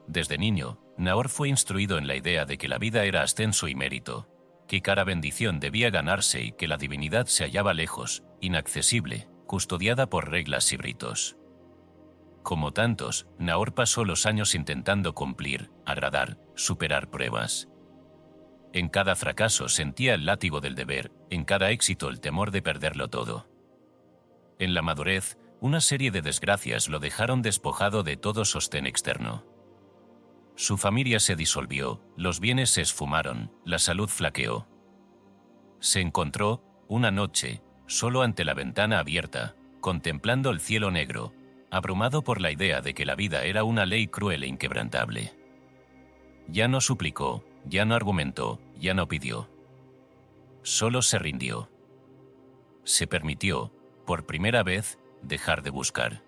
Desde niño, Nahor fue instruido en la idea de que la vida era ascenso y mérito, que cada bendición debía ganarse y que la divinidad se hallaba lejos, inaccesible, custodiada por reglas y ritos. Como tantos, Nahor pasó los años intentando cumplir, agradar, superar pruebas. En cada fracaso sentía el látigo del deber, en cada éxito el temor de perderlo todo. En la madurez, una serie de desgracias lo dejaron despojado de todo sostén externo. Su familia se disolvió, los bienes se esfumaron, la salud flaqueó. Se encontró, una noche, solo ante la ventana abierta, contemplando el cielo negro, abrumado por la idea de que la vida era una ley cruel e inquebrantable. Ya no suplicó, ya no argumentó, ya no pidió. Solo se rindió. Se permitió, por primera vez, dejar de buscar.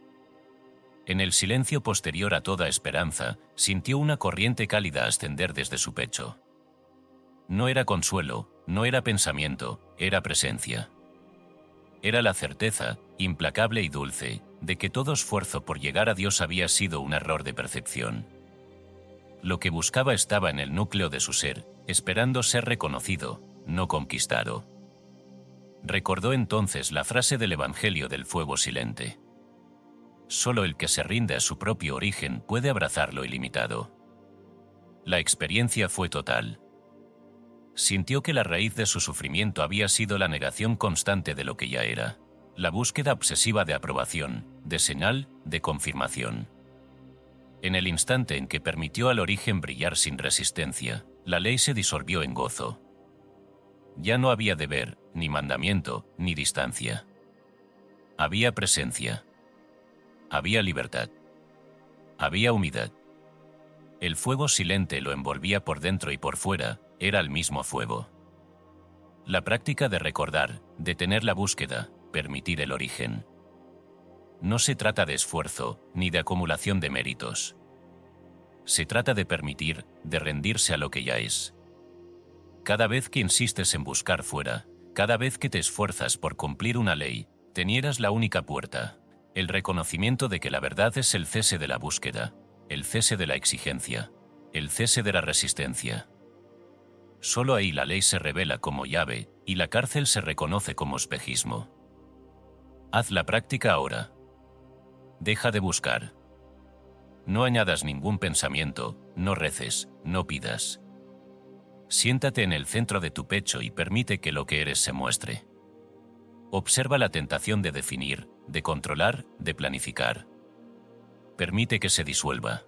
En el silencio posterior a toda esperanza, sintió una corriente cálida ascender desde su pecho. No era consuelo, no era pensamiento, era presencia. Era la certeza, implacable y dulce, de que todo esfuerzo por llegar a Dios había sido un error de percepción. Lo que buscaba estaba en el núcleo de su ser, esperando ser reconocido, no conquistado. Recordó entonces la frase del Evangelio del fuego silente. Solo el que se rinde a su propio origen puede abrazar lo ilimitado. La experiencia fue total. Sintió que la raíz de su sufrimiento había sido la negación constante de lo que ya era, la búsqueda obsesiva de aprobación, de señal, de confirmación. En el instante en que permitió al origen brillar sin resistencia, la ley se disolvió en gozo. Ya no había deber, ni mandamiento, ni distancia. Había presencia. Había libertad. Había humildad. El fuego silente lo envolvía por dentro y por fuera, era el mismo fuego. La práctica de recordar, detener la búsqueda, permitir el origen. No se trata de esfuerzo, ni de acumulación de méritos. Se trata de permitir, de rendirse a lo que ya es. Cada vez que insistes en buscar fuera, cada vez que te esfuerzas por cumplir una ley, te niegas la única puerta, el reconocimiento de que la verdad es el cese de la búsqueda, el cese de la exigencia, el cese de la resistencia. Solo ahí la ley se revela como llave y la cárcel se reconoce como espejismo. Haz la práctica ahora. Deja de buscar. No añadas ningún pensamiento, no reces, no pidas. Siéntate en el centro de tu pecho y permite que lo que eres se muestre. Observa la tentación de definir, de controlar, de planificar. Permite que se disuelva.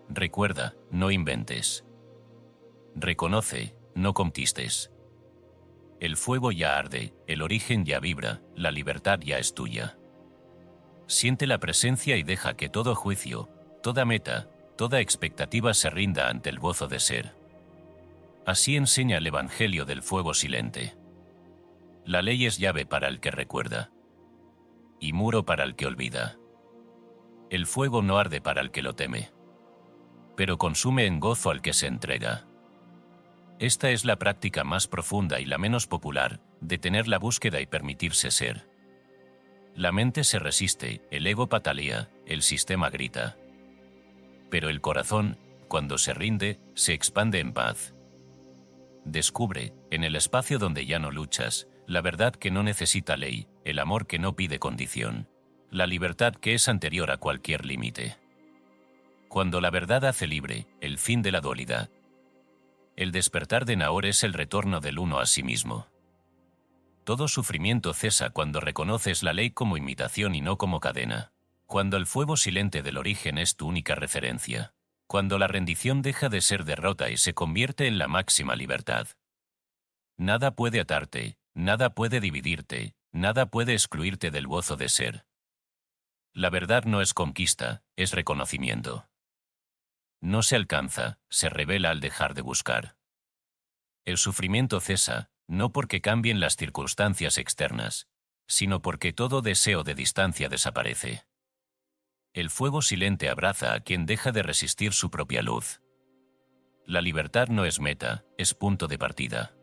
Recuerda, no inventes. Reconoce, no conquistes. El fuego ya arde, el origen ya vibra, la libertad ya es tuya. Siente la presencia y deja que todo juicio, toda meta, toda expectativa se rinda ante el gozo de ser. Así enseña el Evangelio del fuego silente. La ley es llave para el que recuerda y muro para el que olvida. El fuego no arde para el que lo teme, pero consume en gozo al que se entrega. Esta es la práctica más profunda y la menos popular, detener la búsqueda y permitirse ser. La mente se resiste, el ego patalea, el sistema grita. Pero el corazón, cuando se rinde, se expande en paz. Descubre, en el espacio donde ya no luchas, la verdad que no necesita ley, el amor que no pide condición, la libertad que es anterior a cualquier límite. Cuando la verdad hace libre, el fin de la dualidad. El despertar de Nahor es el retorno del uno a sí mismo. Todo sufrimiento cesa cuando reconoces la ley como imitación y no como cadena. Cuando el fuego silente del origen es tu única referencia. Cuando la rendición deja de ser derrota y se convierte en la máxima libertad. Nada puede atarte, nada puede dividirte, nada puede excluirte del gozo de ser. La verdad no es conquista, es reconocimiento. No se alcanza, se revela al dejar de buscar. El sufrimiento cesa, no porque cambien las circunstancias externas, sino porque todo deseo de distancia desaparece. El fuego silente abraza a quien deja de resistir su propia luz. La libertad no es meta, es punto de partida.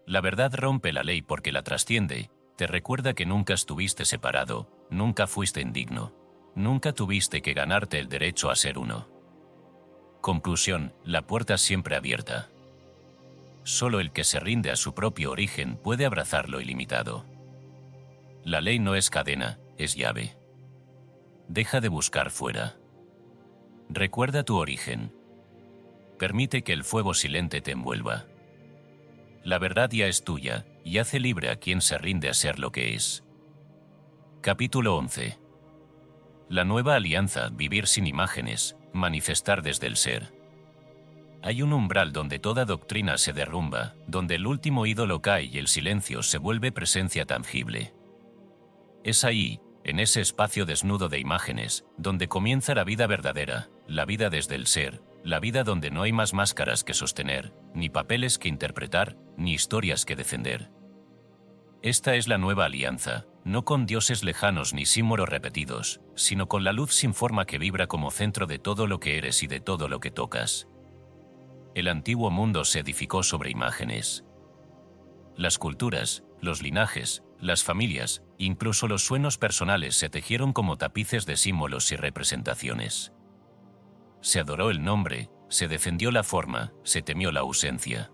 La verdad rompe la ley porque la trasciende, te recuerda que nunca estuviste separado, nunca fuiste indigno, nunca tuviste que ganarte el derecho a ser uno. Conclusión, la puerta siempre abierta. Solo el que se rinde a su propio origen puede abrazar lo ilimitado. La ley no es cadena, es llave. Deja de buscar fuera. Recuerda tu origen. Permite que el fuego silente te envuelva. La verdad ya es tuya, y hace libre a quien se rinde a ser lo que es. Capítulo 11. La nueva alianza, vivir sin imágenes, manifestar desde el ser. Hay un umbral donde toda doctrina se derrumba, donde el último ídolo cae y el silencio se vuelve presencia tangible. Es ahí, en ese espacio desnudo de imágenes, donde comienza la vida verdadera, la vida desde el ser, la vida donde no hay más máscaras que sostener, ni papeles que interpretar, ni historias que defender. Esta es la nueva alianza, no con dioses lejanos ni símbolos repetidos, sino con la luz sin forma que vibra como centro de todo lo que eres y de todo lo que tocas. El antiguo mundo se edificó sobre imágenes. Las culturas, los linajes, las familias, incluso los sueños personales se tejieron como tapices de símbolos y representaciones. Se adoró el nombre, se defendió la forma, se temió la ausencia.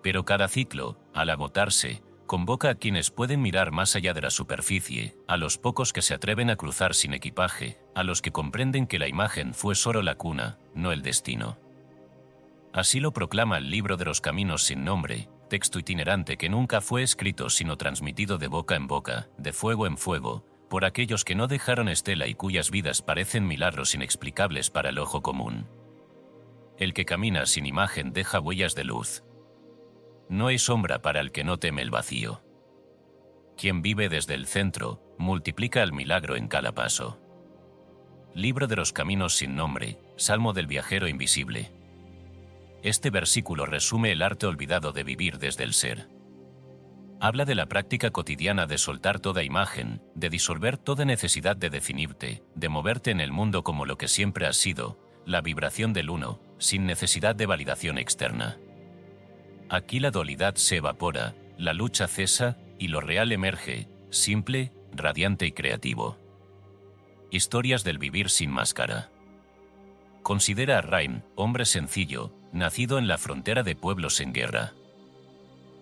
Pero cada ciclo, al agotarse, convoca a quienes pueden mirar más allá de la superficie, a los pocos que se atreven a cruzar sin equipaje, a los que comprenden que la imagen fue solo la cuna, no el destino. Así lo proclama el libro de los caminos sin nombre, texto itinerante que nunca fue escrito sino transmitido de boca en boca, de fuego en fuego, por aquellos que no dejaron estela y cuyas vidas parecen milagros inexplicables para el ojo común. El que camina sin imagen deja huellas de luz. No hay sombra para el que no teme el vacío. Quien vive desde el centro, multiplica el milagro en cada paso. Libro de los caminos sin nombre, Salmo del viajero invisible. Este versículo resume el arte olvidado de vivir desde el ser. Habla de la práctica cotidiana de soltar toda imagen, de disolver toda necesidad de definirte, de moverte en el mundo como lo que siempre has sido, la vibración del uno, sin necesidad de validación externa. Aquí la dualidad se evapora, la lucha cesa y lo real emerge, simple, radiante y creativo. Historias del vivir sin máscara. Considera a Raim, hombre sencillo, nacido en la frontera de pueblos en guerra.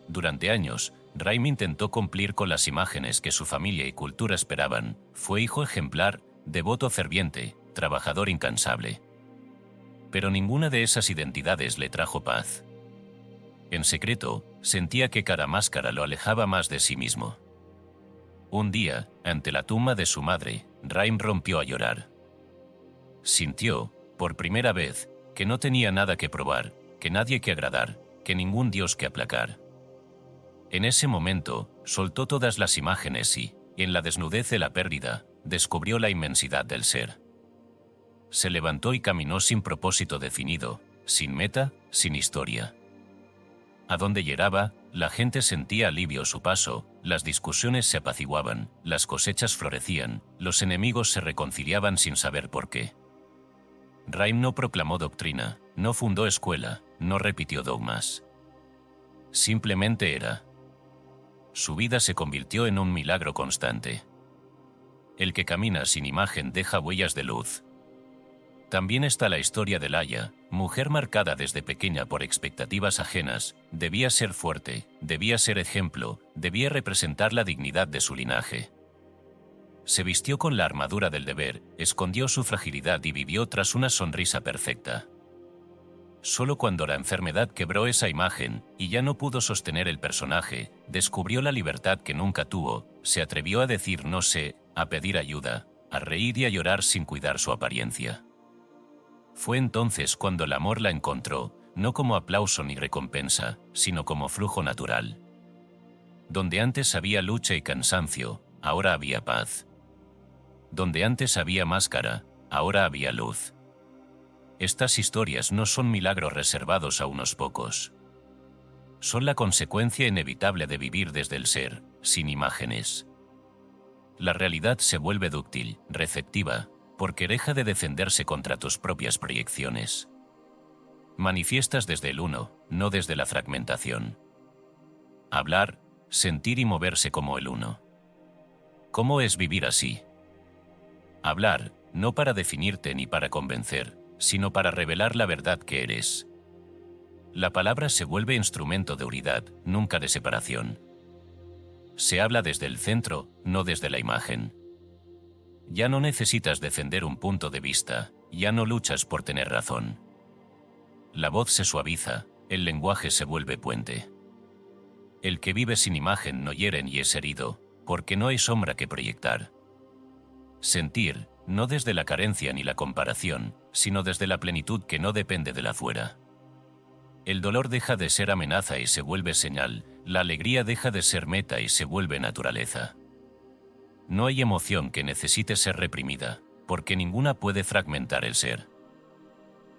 Durante años, Raim intentó cumplir con las imágenes que su familia y cultura esperaban. Fue hijo ejemplar, devoto ferviente, trabajador incansable. Pero ninguna de esas identidades le trajo paz. En secreto, sentía que cada máscara lo alejaba más de sí mismo. Un día, ante la tumba de su madre, Raim rompió a llorar. Sintió, por primera vez, que no tenía nada que probar, que nadie que agradar, que ningún dios que aplacar. En ese momento, soltó todas las imágenes y, en la desnudez de la pérdida, descubrió la inmensidad del ser. Se levantó y caminó sin propósito definido, sin meta, sin historia. A donde llegaba, la gente sentía alivio a su paso, las discusiones se apaciguaban, las cosechas florecían, los enemigos se reconciliaban sin saber por qué. Raim no proclamó doctrina, no fundó escuela, no repitió dogmas. Simplemente era. Su vida se convirtió en un milagro constante. El que camina sin imagen deja huellas de luz. También está la historia de Laia, mujer marcada desde pequeña por expectativas ajenas. Debía ser fuerte, debía ser ejemplo, debía representar la dignidad de su linaje. Se vistió con la armadura del deber, escondió su fragilidad y vivió tras una sonrisa perfecta. Solo cuando la enfermedad quebró esa imagen y ya no pudo sostener el personaje, descubrió la libertad que nunca tuvo, se atrevió a decir no sé, a pedir ayuda, a reír y a llorar sin cuidar su apariencia. Fue entonces cuando el amor la encontró, no como aplauso ni recompensa, sino como flujo natural. Donde antes había lucha y cansancio, ahora había paz. Donde antes había máscara, ahora había luz. Estas historias no son milagros reservados a unos pocos. son la consecuencia inevitable de vivir desde el ser, sin imágenes. La realidad se vuelve dúctil, receptiva, porque deja de defenderse contra tus propias proyecciones. Manifiestas desde el uno, no desde la fragmentación. Hablar, sentir y moverse como el uno. ¿Cómo es vivir así? Hablar, no para definirte ni para convencer, sino para revelar la verdad que eres. La palabra se vuelve instrumento de unidad, nunca de separación. Se habla desde el centro, no desde la imagen. Ya no necesitas defender un punto de vista, ya no luchas por tener razón. La voz se suaviza, el lenguaje se vuelve puente. El que vive sin imagen no hiere ni es herido, porque no hay sombra que proyectar. Sentir, no desde la carencia ni la comparación, sino desde la plenitud que no depende de la fuera. El dolor deja de ser amenaza y se vuelve señal, la alegría deja de ser meta y se vuelve naturaleza. No hay emoción que necesite ser reprimida, porque ninguna puede fragmentar el ser.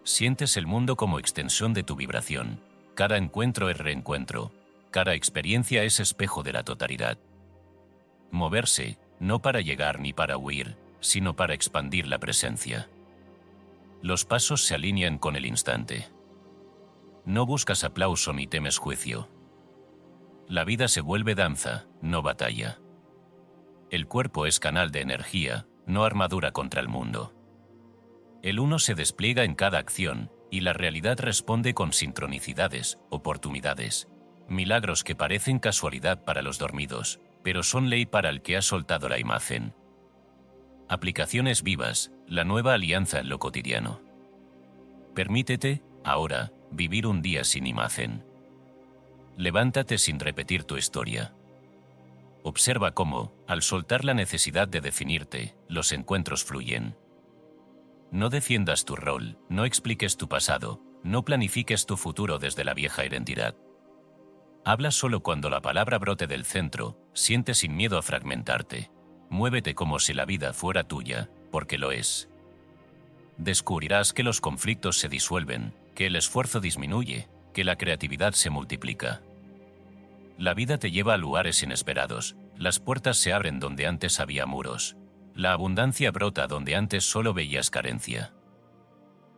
Sientes el mundo como extensión de tu vibración, cada encuentro es reencuentro, cada experiencia es espejo de la totalidad. Moverse, no para llegar ni para huir, sino para expandir la presencia. Los pasos se alinean con el instante. No buscas aplauso ni temes juicio. La vida se vuelve danza, no batalla. El cuerpo es canal de energía, no armadura contra el mundo. El uno se despliega en cada acción, y la realidad responde con sincronicidades, oportunidades, milagros que parecen casualidad para los dormidos, pero son ley para el que ha soltado la imagen. Aplicaciones vivas, la nueva alianza en lo cotidiano. Permítete, ahora, vivir un día sin imagen. Levántate sin repetir tu historia. Observa cómo, al soltar la necesidad de definirte, los encuentros fluyen. No defiendas tu rol, no expliques tu pasado, no planifiques tu futuro desde la vieja identidad. Habla solo cuando la palabra brote del centro, siente sin miedo a fragmentarte. Muévete como si la vida fuera tuya, porque lo es. Descubrirás que los conflictos se disuelven, que el esfuerzo disminuye, que la creatividad se multiplica. La vida te lleva a lugares inesperados, las puertas se abren donde antes había muros. La abundancia brota donde antes solo veías carencia.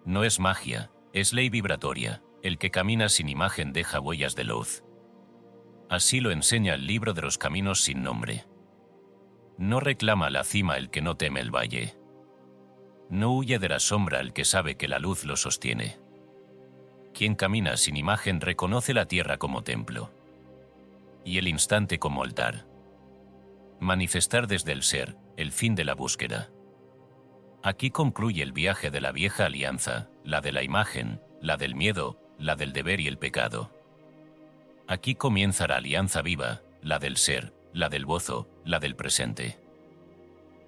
No es magia, es ley vibratoria, el que camina sin imagen deja huellas de luz. Así lo enseña el libro de los caminos sin nombre. No reclama la cima el que no teme el valle. No huye de la sombra el que sabe que la luz lo sostiene. Quien camina sin imagen reconoce la tierra como templo y el instante como altar. Manifestar desde el ser, el fin de la búsqueda. Aquí concluye el viaje de la vieja alianza, la de la imagen, la del miedo, la del deber y el pecado. Aquí comienza la alianza viva, la del ser, la del gozo, la del presente.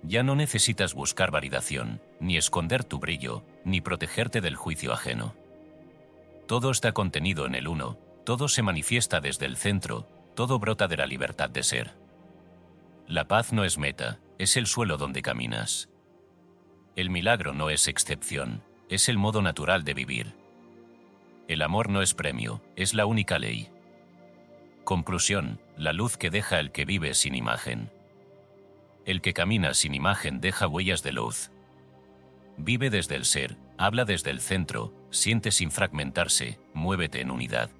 Ya no necesitas buscar validación, ni esconder tu brillo, ni protegerte del juicio ajeno. Todo está contenido en el uno, todo se manifiesta desde el centro, todo brota de la libertad de ser. La paz no es meta, es el suelo donde caminas. El milagro no es excepción, es el modo natural de vivir. El amor no es premio, es la única ley. Conclusión, la luz que deja el que vive sin imagen. El que camina sin imagen deja huellas de luz. Vive desde el ser, habla desde el centro, siente sin fragmentarse, muévete en unidad.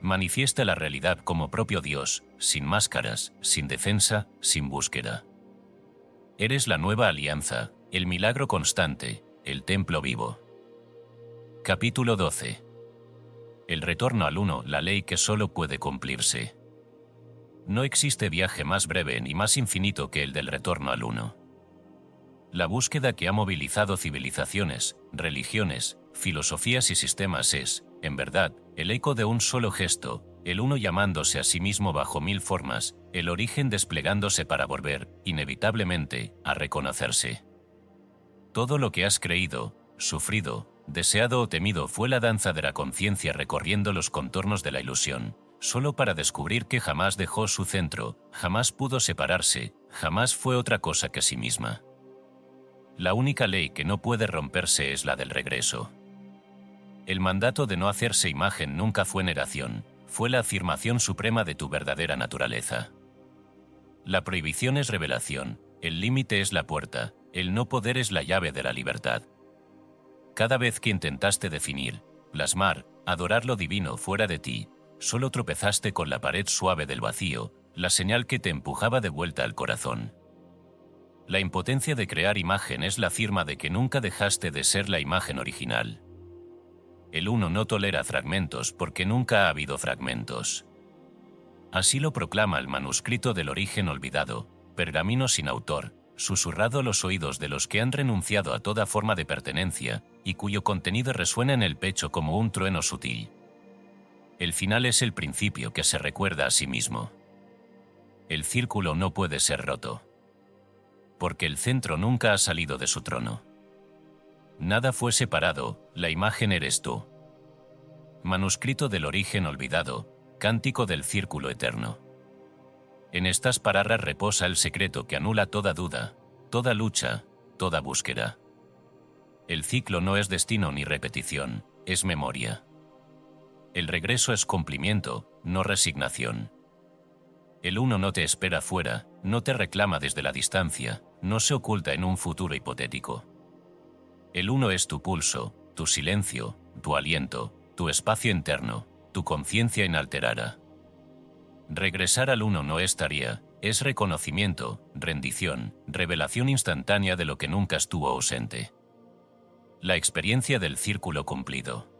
Manifiesta la realidad como propio Dios, sin máscaras, sin defensa, sin búsqueda. Eres la nueva alianza, el milagro constante, el templo vivo. Capítulo 12. El retorno al uno, la ley que solo puede cumplirse. No existe viaje más breve ni más infinito que el del retorno al uno. La búsqueda que ha movilizado civilizaciones, religiones, filosofías y sistemas es, en verdad, el eco de un solo gesto, el uno llamándose a sí mismo bajo mil formas, el origen desplegándose para volver, inevitablemente, a reconocerse. Todo lo que has creído, sufrido, deseado o temido fue la danza de la conciencia recorriendo los contornos de la ilusión, solo para descubrir que jamás dejó su centro, jamás pudo separarse, jamás fue otra cosa que sí misma. La única ley que no puede romperse es la del regreso. El mandato de no hacerse imagen nunca fue negación, fue la afirmación suprema de tu verdadera naturaleza. La prohibición es revelación, el límite es la puerta, el no poder es la llave de la libertad. Cada vez que intentaste definir, plasmar, adorar lo divino fuera de ti, solo tropezaste con la pared suave del vacío, la señal que te empujaba de vuelta al corazón. La impotencia de crear imagen es la firma de que nunca dejaste de ser la imagen original. El uno no tolera fragmentos porque nunca ha habido fragmentos. Así lo proclama el manuscrito del origen olvidado, pergamino sin autor, susurrado a los oídos de los que han renunciado a toda forma de pertenencia y cuyo contenido resuena en el pecho como un trueno sutil. El final es el principio que se recuerda a sí mismo. El círculo no puede ser roto, porque el centro nunca ha salido de su trono. Nada fue separado, la imagen eres tú. Manuscrito del origen olvidado, cántico del círculo eterno. En estas palabras reposa el secreto que anula toda duda, toda lucha, toda búsqueda. El ciclo no es destino ni repetición, es memoria. El regreso es cumplimiento, no resignación. El uno no te espera fuera, no te reclama desde la distancia, no se oculta en un futuro hipotético. El uno es tu pulso, tu silencio, tu aliento, tu espacio interno, tu conciencia inalterada. Regresar al uno no es tarea, es reconocimiento, rendición, revelación instantánea de lo que nunca estuvo ausente. La experiencia del círculo cumplido.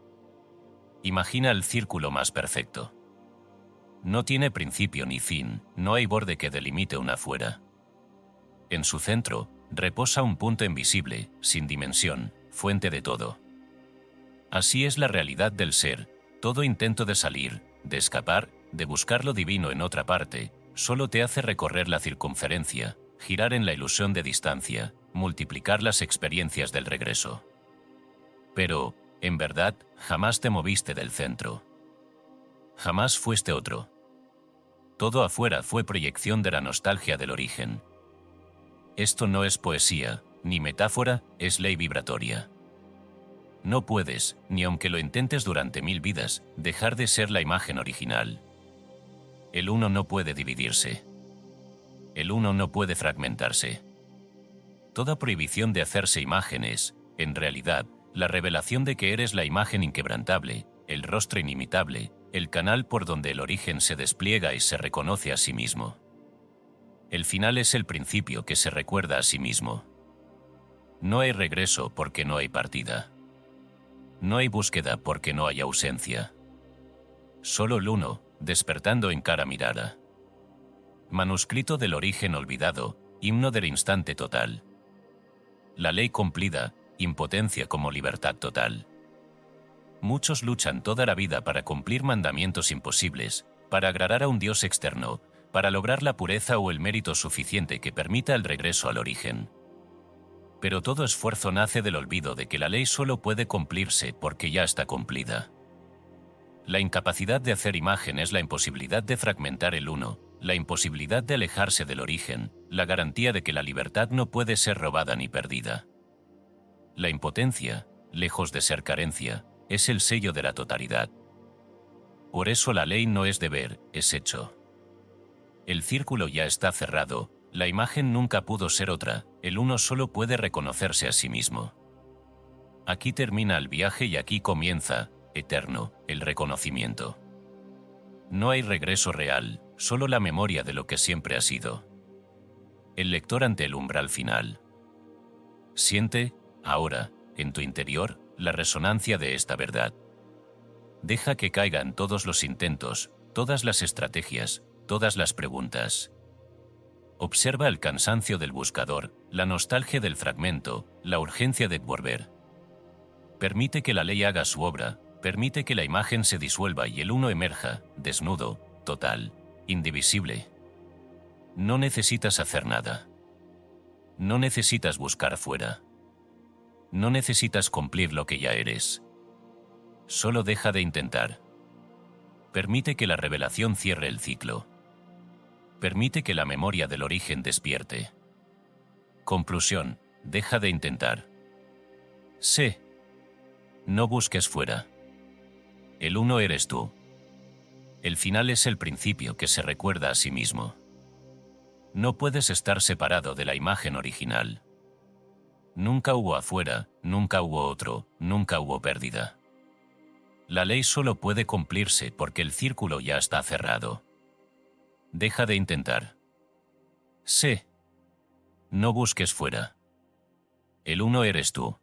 Imagina el círculo más perfecto. No tiene principio ni fin, no hay borde que delimite una fuera. En su centro, reposa un punto invisible, sin dimensión, fuente de todo. Así es la realidad del ser, todo intento de salir, de escapar, de buscar lo divino en otra parte, solo te hace recorrer la circunferencia, girar en la ilusión de distancia, multiplicar las experiencias del regreso. Pero, en verdad, jamás te moviste del centro. Jamás fuiste otro. Todo afuera fue proyección de la nostalgia del origen. Esto no es poesía, ni metáfora, es ley vibratoria. No puedes, ni aunque lo intentes durante 1000 vidas, dejar de ser la imagen original. El uno no puede dividirse. El uno no puede fragmentarse. Toda prohibición de hacerse imágenes, en realidad, la revelación de que eres la imagen inquebrantable, el rostro inimitable, el canal por donde el origen se despliega y se reconoce a sí mismo. El final es el principio que se recuerda a sí mismo. No hay regreso porque no hay partida. No hay búsqueda porque no hay ausencia. Solo el uno, despertando en cada mirada. Manuscrito del origen olvidado, himno del instante total. La ley cumplida, impotencia como libertad total. Muchos luchan toda la vida para cumplir mandamientos imposibles, para agradar a un Dios externo, para lograr la pureza o el mérito suficiente que permita el regreso al origen. Pero todo esfuerzo nace del olvido de que la ley solo puede cumplirse porque ya está cumplida. La incapacidad de hacer imagen es la imposibilidad de fragmentar el uno, la imposibilidad de alejarse del origen, la garantía de que la libertad no puede ser robada ni perdida. La impotencia, lejos de ser carencia, es el sello de la totalidad. Por eso la ley no es deber, es hecho. El círculo ya está cerrado, la imagen nunca pudo ser otra, el uno solo puede reconocerse a sí mismo. Aquí termina el viaje y aquí comienza, eterno, el reconocimiento. No hay regreso real, solo la memoria de lo que siempre ha sido. El lector ante el umbral final. Siente, ahora, en tu interior, la resonancia de esta verdad. Deja que caigan todos los intentos, todas las estrategias, todas las preguntas. Observa el cansancio del buscador, la nostalgia del fragmento, la urgencia de volver. Permite que la ley haga su obra, permite que la imagen se disuelva y el uno emerja, desnudo, total, indivisible. No necesitas hacer nada. No necesitas buscar fuera. No necesitas cumplir lo que ya eres. Solo deja de intentar. Permite que la revelación cierre el ciclo. Permite que la memoria del origen despierte. Conclusión, deja de intentar. Sé. No busques fuera. El uno eres tú. El final es el principio que se recuerda a sí mismo. No puedes estar separado de la imagen original. Nunca hubo afuera, nunca hubo otro, nunca hubo pérdida. La ley solo puede cumplirse porque el círculo ya está cerrado. Deja de intentar. Sé. No busques fuera. El uno eres tú.